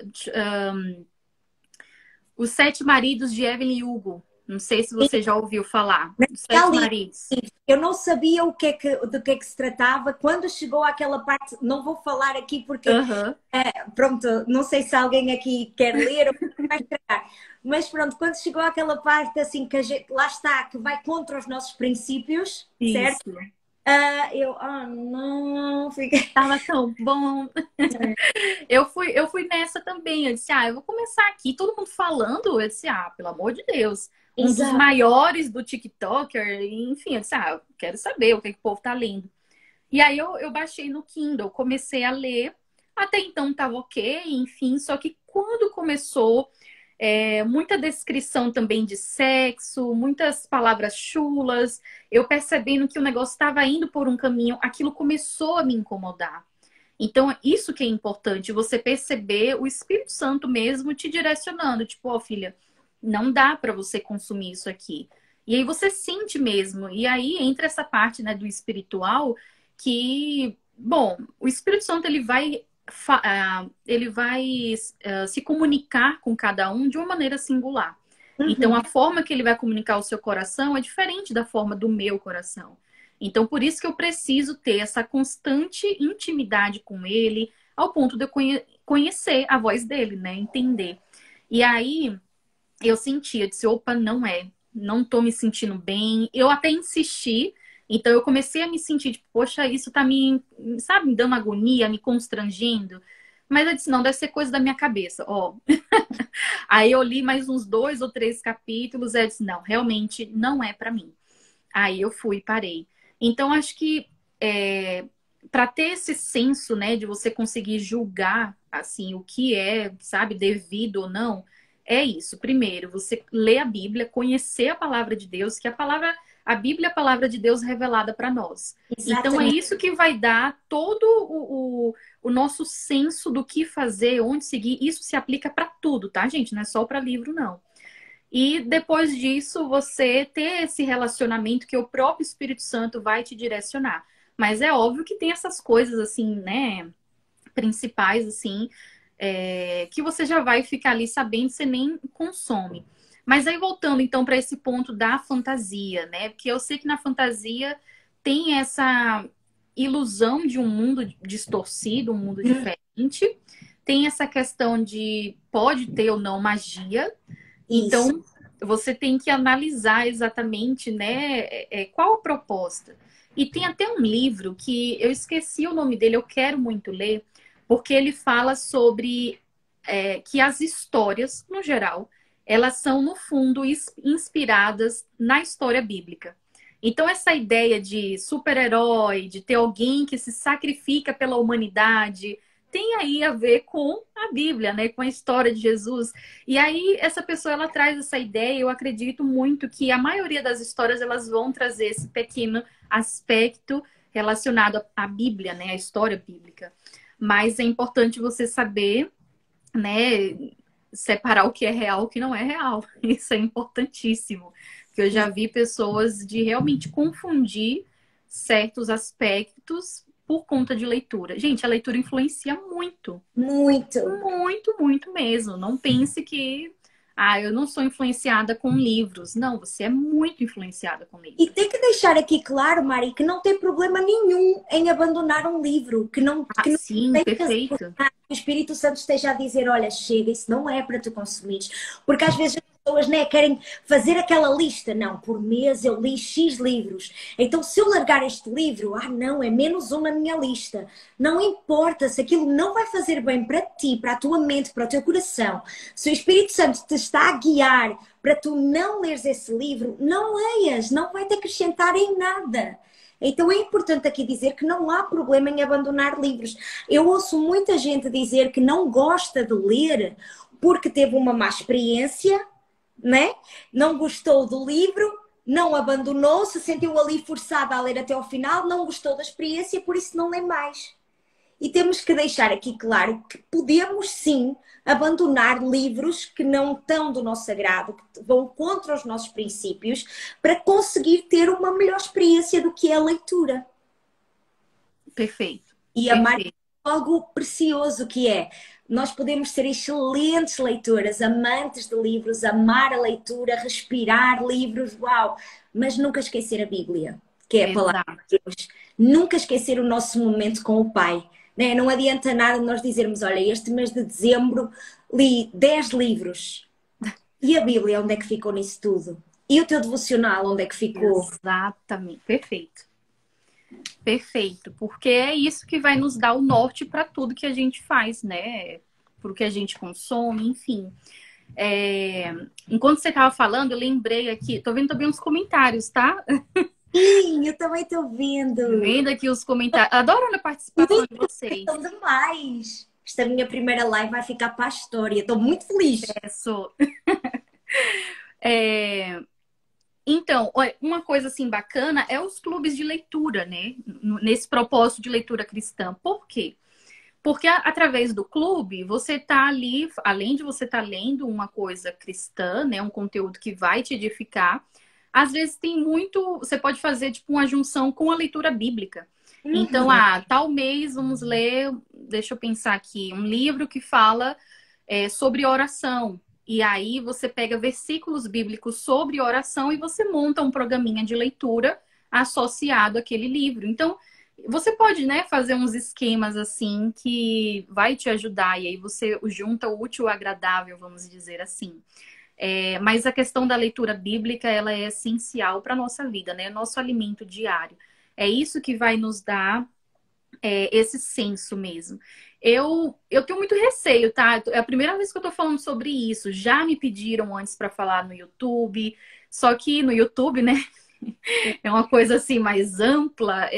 Os Sete Maridos de Evelyn Hugo. Não sei se você já ouviu falar. Os Já Sete li. Maridos. Eu não sabia do que é que se tratava. Quando chegou àquela parte, não vou falar aqui porque, Aham. pronto, não sei se alguém aqui quer ler ou vai estragar. Mas pronto, quando chegou àquela parte assim que a gente, lá está, que vai contra os nossos princípios, certo? Isso. Não, fiquei. Tava tão bom. Eu fui nessa também. Eu disse, eu vou começar aqui. Todo mundo falando. Eu disse, pelo amor de Deus. Um dos Exato. maiores do TikToker. Enfim, eu disse, eu quero saber o que o povo tá lendo. E aí eu baixei no Kindle, comecei a ler. Até então estava ok, enfim. Só que quando começou muita descrição também de sexo, muitas palavras chulas, eu percebendo que o negócio estava indo por um caminho, aquilo começou a me incomodar. Então, isso que é importante, você perceber o Espírito Santo mesmo te direcionando. Tipo, ó, filha, não dá para você consumir isso aqui. E aí você sente mesmo. E aí entra essa parte, né, do espiritual que, bom, o Espírito Santo ele vai se comunicar com cada um de uma maneira singular. Então, Uhum. a forma que ele vai comunicar o seu coração é diferente da forma do meu coração. Então, por isso que eu preciso ter essa constante intimidade com ele, ao ponto de eu conhecer a voz dele, né? Entender. E aí, eu senti, eu disse, opa, não tô me sentindo bem. Eu até insisti, então eu comecei a me sentir, tipo, poxa, isso tá sabe, me dando agonia, me constrangendo. Mas eu disse, não, deve ser coisa da minha cabeça, ó. Aí eu li mais uns 2 ou 3 capítulos, e eu disse, não, realmente não é pra mim. Aí eu fui e parei. Então, acho que para ter esse senso, né, de você conseguir julgar, assim, o que é, sabe, devido ou não, é isso. Primeiro, você ler a Bíblia, conhecer a palavra de Deus, que a Bíblia é a palavra de Deus revelada para nós. Então, é Exatamente. isso que vai dar todo o nosso senso do que fazer, onde seguir. Isso se aplica para tudo, tá, gente? Não é só para livro, não. E depois disso, você ter esse relacionamento que o próprio Espírito Santo vai te direcionar. Mas é óbvio que tem essas coisas, assim, né, principais, assim, que você já vai ficar ali sabendo, você nem consome. Mas aí voltando, então, para esse ponto da fantasia, né? Porque eu sei que na fantasia tem essa ilusão de um mundo distorcido, um mundo diferente. Tem essa questão de pode ter ou não magia. Isso. Então, você tem que analisar exatamente, né, qual a proposta. E tem até um livro que eu esqueci o nome dele, eu quero muito ler, porque ele fala sobre que as histórias, no geral, elas são, no fundo, inspiradas na história bíblica. Então, essa ideia de super-herói, de ter alguém que se sacrifica pela humanidade, tem aí a ver com a Bíblia, né? Com a história de Jesus. E aí, essa pessoa, ela traz essa ideia, eu acredito muito que a maioria das histórias, elas vão trazer esse pequeno aspecto relacionado à Bíblia, né? A história bíblica. Mas é importante você saber, né? Separar o que é real e o que não é real. Isso é importantíssimo. Porque eu já vi pessoas de realmente confundir certos aspectos por conta de leitura. Gente, a leitura influencia muito. Muito. Muito, muito mesmo. Não pense que, eu não sou influenciada com livros. Não, você é muito influenciada com E livros. tem que deixar aqui claro, Mari, que não tem problema nenhum em abandonar um livro, Ah, que não sim, estejas perfeito. que o Espírito Santo esteja a dizer, olha, chega, isso não é para tu consumires. Porque às vezes as pessoas, né, querem fazer aquela lista. Não, por mês eu li X livros. Então se eu largar este livro, não, é menos um na minha lista. Não importa se aquilo não vai fazer bem para ti, para a tua mente, para o teu coração. Se o Espírito Santo te está a guiar para tu não leres esse livro, não leias, não vai te acrescentar em nada. Então é importante aqui dizer que não há problema em abandonar livros. Eu ouço muita gente dizer que não gosta de ler porque teve uma má experiência, né? Não gostou do livro, não abandonou, se sentiu ali forçada a ler até ao final, não gostou da experiência, por isso não lê mais. E temos que deixar aqui claro que podemos sim abandonar livros que não estão do nosso agrado, que vão contra os nossos princípios, para conseguir ter uma melhor experiência do que é a leitura. Perfeito. E amar Perfeito. algo precioso que é. Nós podemos ser excelentes leitoras, amantes de livros, amar a leitura, respirar livros, uau, mas nunca esquecer a Bíblia, que é a palavra Exato. de Deus. Nunca esquecer o nosso momento com o Pai. Né? Não adianta nada nós dizermos, olha, este mês de dezembro li 10 livros. E a Bíblia, onde é que ficou nisso tudo? E o teu devocional, onde é que ficou? Exatamente. Perfeito. Perfeito. Porque é isso que vai nos dar o norte para tudo que a gente faz, né? Para o que a gente consome, enfim. Enquanto você estava falando, eu lembrei aqui, tô vendo também uns comentários, tá? Sim, eu também estou vendo. Vendo aqui os comentários. Adoro a participação de vocês. Estão demais. Esta minha primeira live vai ficar para a história. Estou muito feliz. Sou. É, então, olha, uma coisa assim bacana é os clubes de leitura, né? Nesse propósito de leitura cristã. Por quê? Porque através do clube, você está ali, além de você estar lendo uma coisa cristã, né? Um conteúdo que vai te edificar, às vezes tem muito. Você pode fazer tipo uma junção com a leitura bíblica. Então, tal mês vamos ler, deixa eu pensar aqui, um livro que fala sobre oração. E aí você pega versículos bíblicos sobre oração e você monta um programinha de leitura associado àquele livro. Então, você pode, né, fazer uns esquemas assim que vai te ajudar. E aí você junta o útil ao agradável, vamos dizer assim. Mas a questão da leitura bíblica, ela é essencial para a nossa vida, né? Nosso alimento diário. É isso que vai nos dar esse senso mesmo. Eu tenho muito receio, tá? É a primeira vez que eu tô falando sobre isso. Já me pediram antes para falar no YouTube, só que no YouTube, né? É uma coisa assim mais ampla.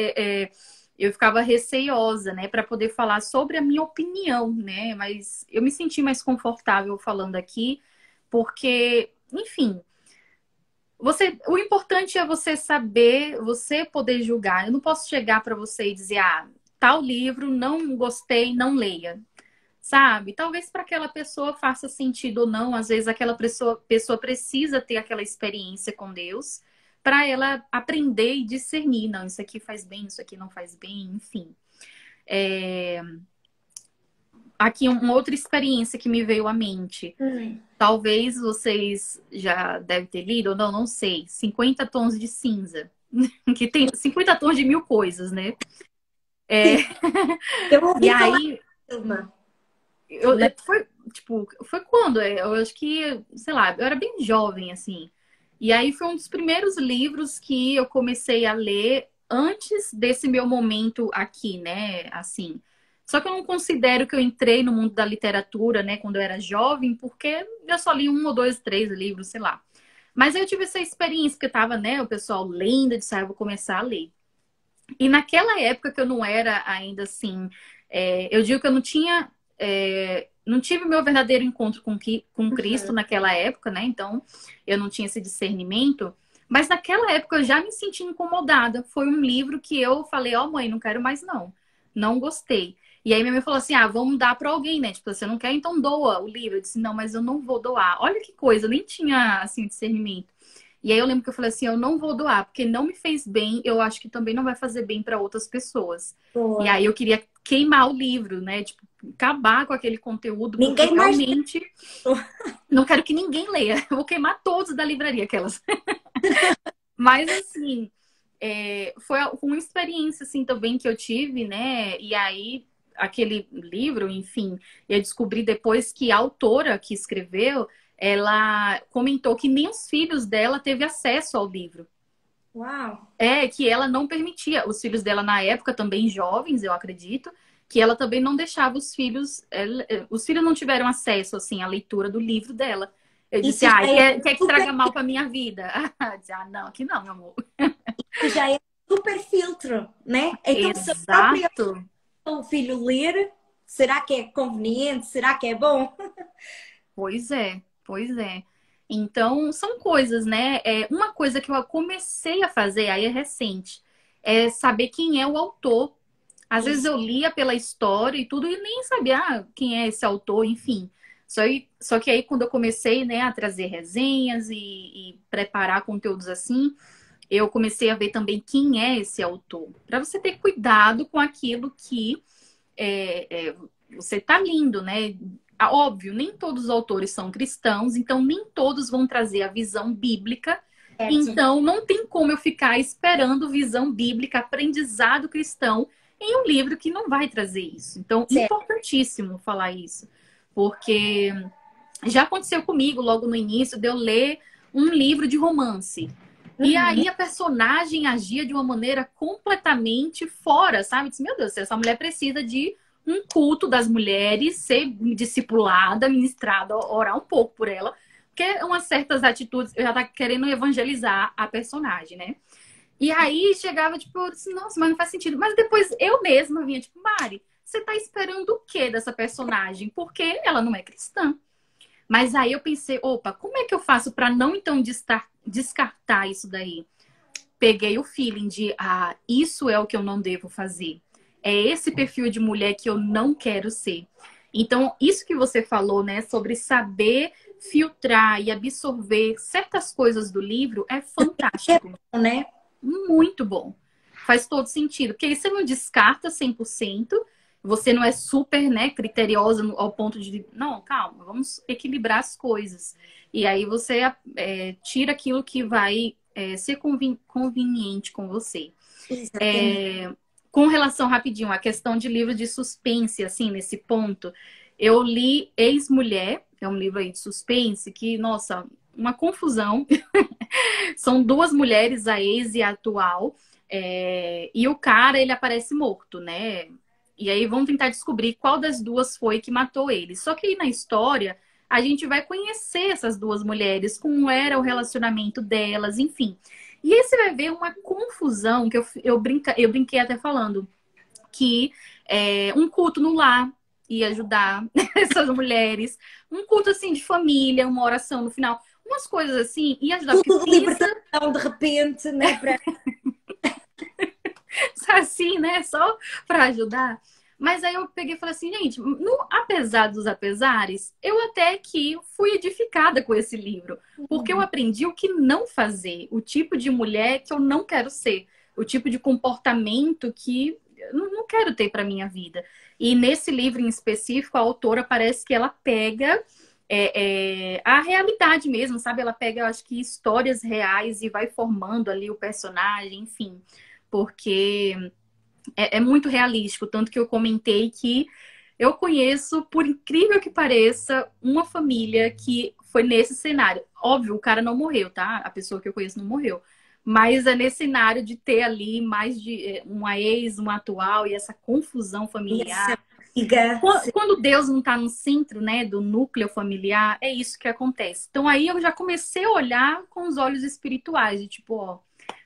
Eu ficava receiosa, né, para poder falar sobre a minha opinião, né? Mas eu me senti mais confortável falando aqui, porque, enfim, o importante é você saber, você poder julgar. Eu não posso chegar para você e dizer, tal livro não gostei, não leia. Sabe? Talvez para aquela pessoa faça sentido ou não. Às vezes aquela pessoa precisa ter aquela experiência com Deus para ela aprender e discernir. Não, isso aqui faz bem, isso aqui não faz bem, enfim. Aqui uma outra experiência que me veio à mente. Talvez vocês já devem ter lido, ou não sei. 50 Tons de Cinza. Que tem 50 tons de mil coisas, né? Eu ouvi E falar aí, Vilma. foi quando? Eu acho que, sei lá, eu era bem jovem, assim. E aí foi um dos primeiros livros que eu comecei a ler antes desse meu momento aqui, né? Assim. Só que eu não considero que eu entrei no mundo da literatura, né, quando eu era jovem, porque eu só li um ou dois, três livros, sei lá. Mas eu tive essa experiência, porque tava, né, o pessoal lendo, eu disse, eu vou começar a ler. E naquela época que eu não era ainda assim, eu digo que eu não tinha, não tive o meu verdadeiro encontro com Cristo naquela época, né? Então eu não tinha esse discernimento. Mas naquela época eu já me senti incomodada. Foi um livro que eu falei, mãe, não quero mais não. Não gostei. E aí minha mãe falou assim, vamos dar para alguém, né? Tipo, você não quer, então doa o livro. Eu disse, não, mas eu não vou doar. Olha que coisa, eu nem tinha, assim, discernimento. E aí eu lembro que eu falei assim, eu não vou doar, porque não me fez bem, eu acho que também não vai fazer bem para outras pessoas. E aí eu queria queimar o livro, né? Tipo, acabar com aquele conteúdo, porque Ninguém mais. realmente não quero que ninguém leia. Eu vou queimar todos da livraria, aquelas. Mas assim, foi uma experiência assim também que eu tive, né? E aí aquele livro, enfim, eu descobri depois que a autora que escreveu, ela comentou que nem os filhos dela teve acesso ao livro. Uau! Que ela não permitia. Os filhos dela, na época, também jovens, eu acredito, que ela também não deixava os filhos... os filhos não tiveram acesso, assim, à leitura do livro dela. Eu disse, quer que traga mal pra minha vida? Eu disse, não, aqui não, meu amor. Isso já é super filtro, né? Então, se Exato. o filho ler, será que é conveniente? Será que é bom? Pois é, pois é. Então, são coisas, né? Uma coisa que eu comecei a fazer, aí é recente, é saber quem é o autor. Às vezes eu lia pela história e tudo, e nem sabia quem é esse autor, enfim. Só que aí, quando eu comecei, né, a trazer resenhas e preparar conteúdos assim, eu comecei a ver também quem é esse autor. Para você ter cuidado com aquilo que você está lendo, né? Óbvio, nem todos os autores são cristãos, então nem todos vão trazer a visão bíblica. Então, não tem como eu ficar esperando visão bíblica, aprendizado cristão em um livro que não vai trazer isso. Então, importantíssimo falar isso. Porque já aconteceu comigo logo no início de eu ler um livro de romance. E aí a personagem agia de uma maneira completamente fora, sabe? Eu disse, meu Deus, essa mulher precisa de um culto das mulheres, ser discipulada, ministrada, orar um pouco por ela. Porque umas certas atitudes, eu já tá querendo evangelizar a personagem, né? E aí chegava, tipo, eu disse, nossa, mas não faz sentido. Mas depois eu mesma vinha, tipo, Mari, você tá esperando o quê dessa personagem? Porque ela não é cristã. Mas aí eu pensei, opa, como é que eu faço para não então descartar isso daí? Peguei o feeling de, isso é o que eu não devo fazer. É esse perfil de mulher que eu não quero ser. Então, isso que você falou, né, sobre saber filtrar e absorver certas coisas do livro é É fantástico. bom, né? Muito bom. Faz todo sentido. Porque aí você não descarta 100%, você não é super, né, criteriosa ao ponto de... Não, calma, vamos equilibrar as coisas. E aí você tira aquilo que vai ser conveniente com você. Exatamente. Com relação, rapidinho, à questão de livro de suspense, assim, nesse ponto, eu li Ex-Mulher, é um livro aí de suspense, que, nossa, uma confusão. São duas mulheres, a ex e a atual, e o cara, ele aparece morto, né? E aí vão tentar descobrir qual das duas foi que matou ele. Só que aí na história, a gente vai conhecer essas duas mulheres, como era o relacionamento delas, enfim. E aí você vai ver uma confusão que eu brinquei até falando, que um culto no lar ia ajudar essas mulheres, um culto assim de família, uma oração no final, umas coisas assim, ia ajudar, porque Tudo de pensa libertação de repente, né? Para... assim, né? Só para ajudar. Mas aí eu peguei e falei assim, gente, apesar dos apesares, eu até que fui edificada com esse livro. Porque eu aprendi o que não fazer, o tipo de mulher que eu não quero ser, o tipo de comportamento que eu não quero ter para minha vida. E nesse livro em específico, a autora parece que ela pega a realidade mesmo, sabe? Ela pega, eu acho que, histórias reais e vai formando ali o personagem, enfim. Porque é muito realístico, tanto que eu comentei que eu conheço, por incrível que pareça, uma família que foi nesse cenário. Óbvio, o cara não morreu, tá? A pessoa que eu conheço não morreu. Mas é nesse cenário de ter ali mais de uma ex, uma atual e essa confusão E essa familiar. amiga, Quando Deus não está no centro, né, do núcleo familiar, é isso que acontece. Então aí eu já comecei a olhar com os olhos espirituais, de tipo, ó,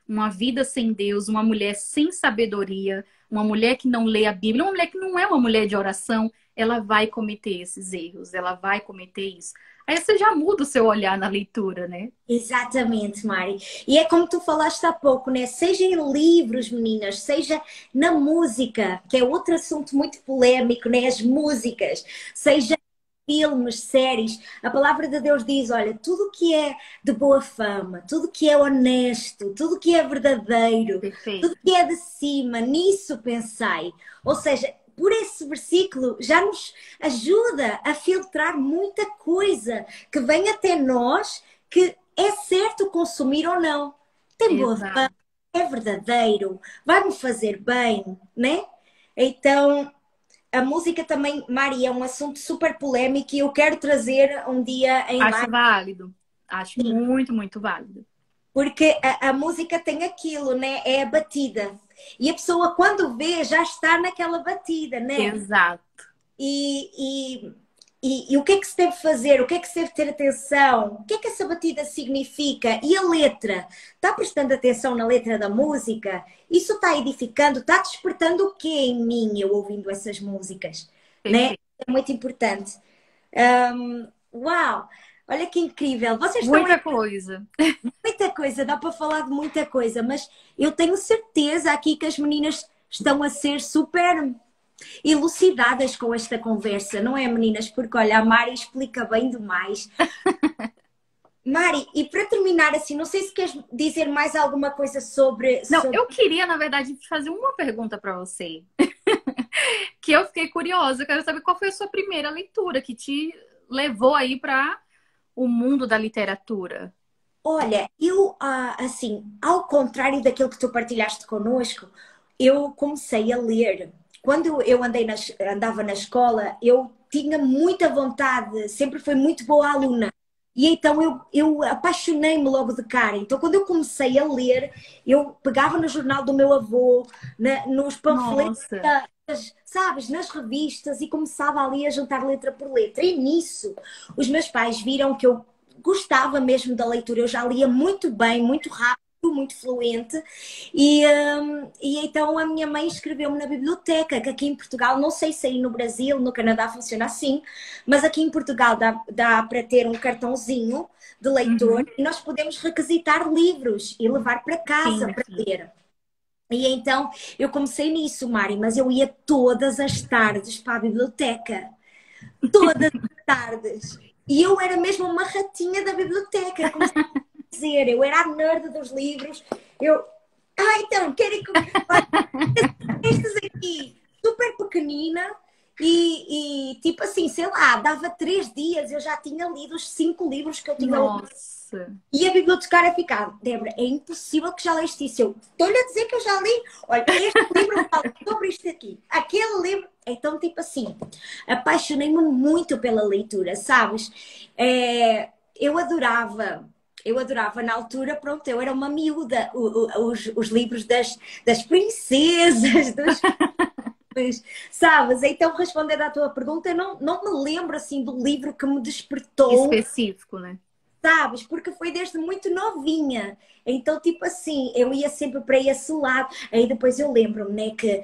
uma vida sem Deus, uma mulher sem sabedoria, uma mulher que não lê a Bíblia, uma mulher que não é uma mulher de oração, ela vai cometer esses erros, ela vai cometer isso. Aí você já muda o seu olhar na leitura, né? exatamente, Mari. E é como tu falaste há pouco, né? Seja em livros, meninas, seja na música, que é outro assunto muito polémico, né? As músicas, seja filmes, séries. A palavra de Deus diz: olha, tudo que é de boa fama, tudo que é honesto, tudo que é verdadeiro, tudo Perfeito. que é de cima, nisso pensai. Ou seja, por esse versículo já nos ajuda a filtrar muita coisa que vem até nós, que é certo consumir ou não. Tem boa fama, Exato. é verdadeiro, vai-me fazer bem, né? Então, a música também, Mari, é um assunto super polémico e eu quero trazer um dia em Acho live, válido. Acho muito, muito válido. porque a música tem aquilo, né? É a batida. E a pessoa, quando vê, já está naquela batida, né? Exato. E, e o que é que se deve fazer? O que é que se deve ter atenção? O que é que essa batida significa? E a letra? Está prestando atenção na letra da música? Isso está edificando? Está despertando o quê em mim, eu ouvindo essas músicas? Né? Perfeito. É muito importante. Uau! Olha que incrível! Vocês estão em Muita coisa. muita coisa, dá para falar de muita coisa, mas eu tenho certeza aqui que as meninas estão a ser super elucidadas com esta conversa, não é, meninas? Porque olha, a Mari explica bem demais. Mari, e para terminar assim, não sei se queres dizer mais alguma coisa Não, sobre... eu queria, na verdade, fazer uma pergunta para você, que eu fiquei curiosa. Eu quero saber qual foi a sua primeira leitura que te levou aí para o mundo da literatura. Olha, eu, assim, ao contrário daquilo que tu partilhaste connosco, eu comecei a ler. Quando eu andava na escola, eu tinha muita vontade, sempre fui muito boa aluna. E então eu apaixonei-me logo de cara. Então, quando eu comecei a ler, eu pegava no jornal do meu avô, nos panfletos, Nossa, sabes, nas revistas e começava ali a juntar letra por letra. E nisso, os meus pais viram que eu gostava mesmo da leitura, eu já lia muito bem, muito rápido. muito fluente, e então a minha mãe inscreveu-me na biblioteca, que aqui em Portugal, não sei se aí no Brasil, no Canadá funciona assim, mas aqui em Portugal dá para ter um cartãozinho de leitor Uhum. e nós podemos requisitar livros e levar para casa Sim, para sim. ler. E então eu comecei nisso, Mari, mas eu ia todas as tardes para a biblioteca. Todas as tardes. E eu era mesmo uma ratinha da biblioteca, como se dizer. Eu era a nerd dos livros. Eu. Ah, então, querem que. Olha, estas aqui, super pequenina. Tipo assim, sei lá, dava 3 dias, eu já tinha lido os 5 livros que eu tinha lido. Nossa. E a bibliotecária ficava, Débora, é impossível que já leste isso. Eu estou-lhe a dizer que eu já li. Olha, este livro fala sobre isto aqui. Aquele livro. Então, tipo assim, apaixonei-me muito pela leitura, sabes? Eu adorava. Eu adorava na altura, pronto, eu era uma miúda. Os livros das princesas, sabes? Então, respondendo à tua pergunta, eu não me lembro assim do livro que me despertou, Específico, né? sabes? Porque foi desde muito novinha. Então, tipo assim, eu ia sempre para esse lado. Aí depois eu lembro-me, né, que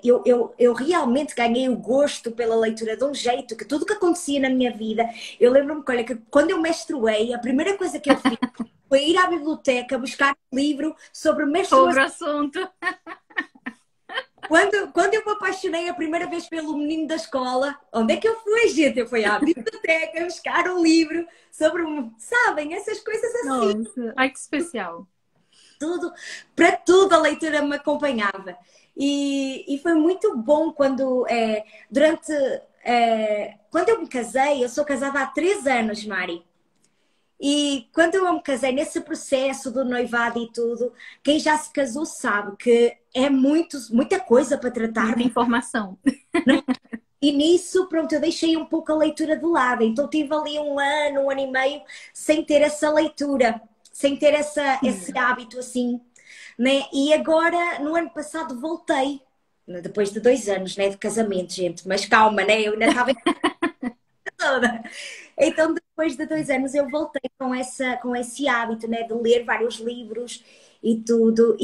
eu realmente ganhei o gosto pela leitura de um jeito que tudo que acontecia na minha vida, eu lembro-me, olha, que quando eu menstruei, a primeira coisa que eu fiz foi ir à biblioteca buscar um livro sobre Sobre menstruação. o assunto. Quando eu me apaixonei a primeira vez pelo menino da escola, onde é que eu fui, gente? Eu fui à biblioteca buscar um livro sobre, sabem, essas coisas assim, Nossa. Ai, que especial. tudo, para tudo a leitura me acompanhava. E foi muito bom quando, quando eu me casei, eu sou casada há 3 anos, Mari. E quando eu me casei, nesse processo do noivado e tudo, quem já se casou sabe que é muita coisa para tratar. Muita informação. E nisso, pronto, eu deixei um pouco a leitura de lado. Então tive ali 1 ano, 1 ano e meio sem ter essa leitura, sem ter esse hábito assim, né? E agora, no ano passado, voltei. Depois de 2 anos, né, de casamento, gente. Mas calma, né? Eu ainda estava toda. Então, depois de 2 anos, eu voltei com esse hábito, né, de ler vários livros e tudo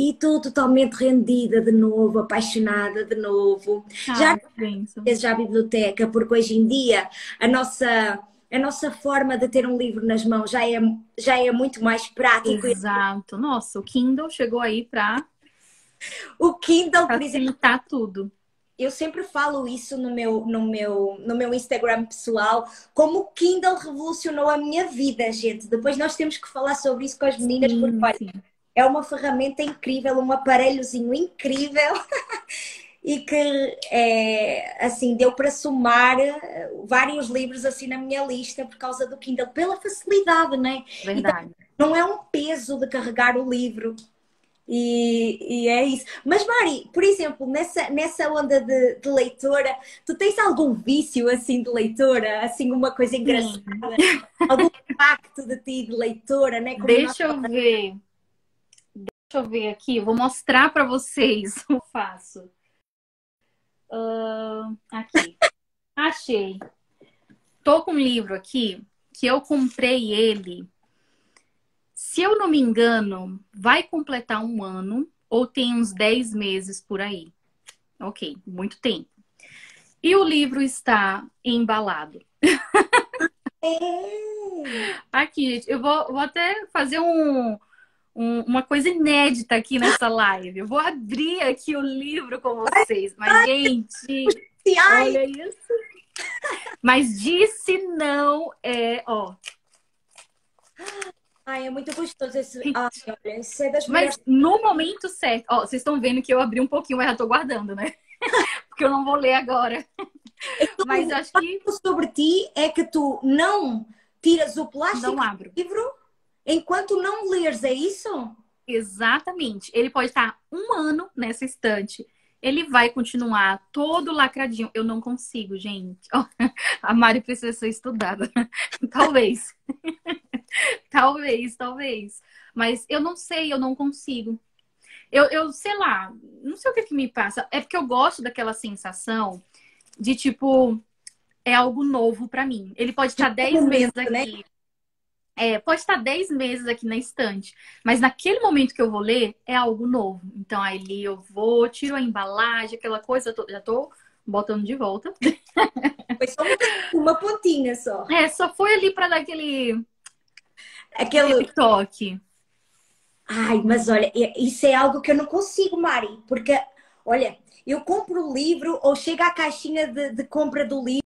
totalmente rendida de novo, apaixonada de novo. Já Ai, que bênção. vezes à biblioteca, porque hoje em dia a nossa forma de ter um livro nas mãos já é muito mais prático. Exato. Nossa, o Kindle chegou aí para O Kindle, por exemplo, facilitar tudo. eu sempre falo isso no meu Instagram pessoal, como o Kindle revolucionou a minha vida, gente. Depois nós temos que falar sobre isso com as meninas, porque Sim, olha, sim. é uma ferramenta incrível, um aparelhozinho incrível. E que assim deu para somar vários livros assim na minha lista por causa do Kindle, pela facilidade, né? E Verdade. não é um peso de carregar o livro. E é isso. Mas Mari, por exemplo, nessa onda de leitora, tu tens algum vício assim de leitora? Assim, uma coisa engraçada? Sim. Algum impacto de ti de leitora, né? Como nós... Deixa eu ver. Deixa eu ver aqui. Eu vou mostrar para vocês o que eu faço. Aqui. Achei. Tô com um livro aqui que eu comprei ele. Se eu não me engano, vai completar 1 ano ou tem uns 10 meses por aí. Ok, muito tempo. E o livro está embalado. É. Aqui, eu vou até fazer uma coisa inédita aqui nessa live. Eu vou abrir aqui o livro com vocês. Mas, gente, Ai, olha isso. Mas disse não é, ó. ai, é muito gostoso esse. Ai, olha, isso é das melhores. Mas no momento certo, ó, vocês estão vendo que eu abri um pouquinho, mas já tô guardando, né? Porque eu não vou ler agora. Então, Mas acho que o sobre ti é que tu não tiras o plástico não do abro. livro enquanto não leres, é isso? Exatamente. Ele pode estar 1 ano nessa estante. Ele vai continuar todo lacradinho. Eu não consigo, gente. Ó, a Mari precisa ser estudada. Talvez. Talvez. Mas eu não sei, eu não consigo. Eu sei lá, não sei o que me passa. É porque eu gosto daquela sensação de tipo, é algo novo pra mim. Ele pode estar 10 meses Momento, né? aqui. pode estar 10 meses aqui na estante, mas naquele momento que eu vou ler, é algo novo. Então, ali eu vou, tiro a embalagem, aquela coisa, já tô botando de volta. Foi só uma pontinha só. Só foi ali para dar aquele Aquele. toque. Ai, mas olha, isso é algo que eu não consigo, Mari, porque, olha, eu compro o livro ou chego à caixinha de compra do livro.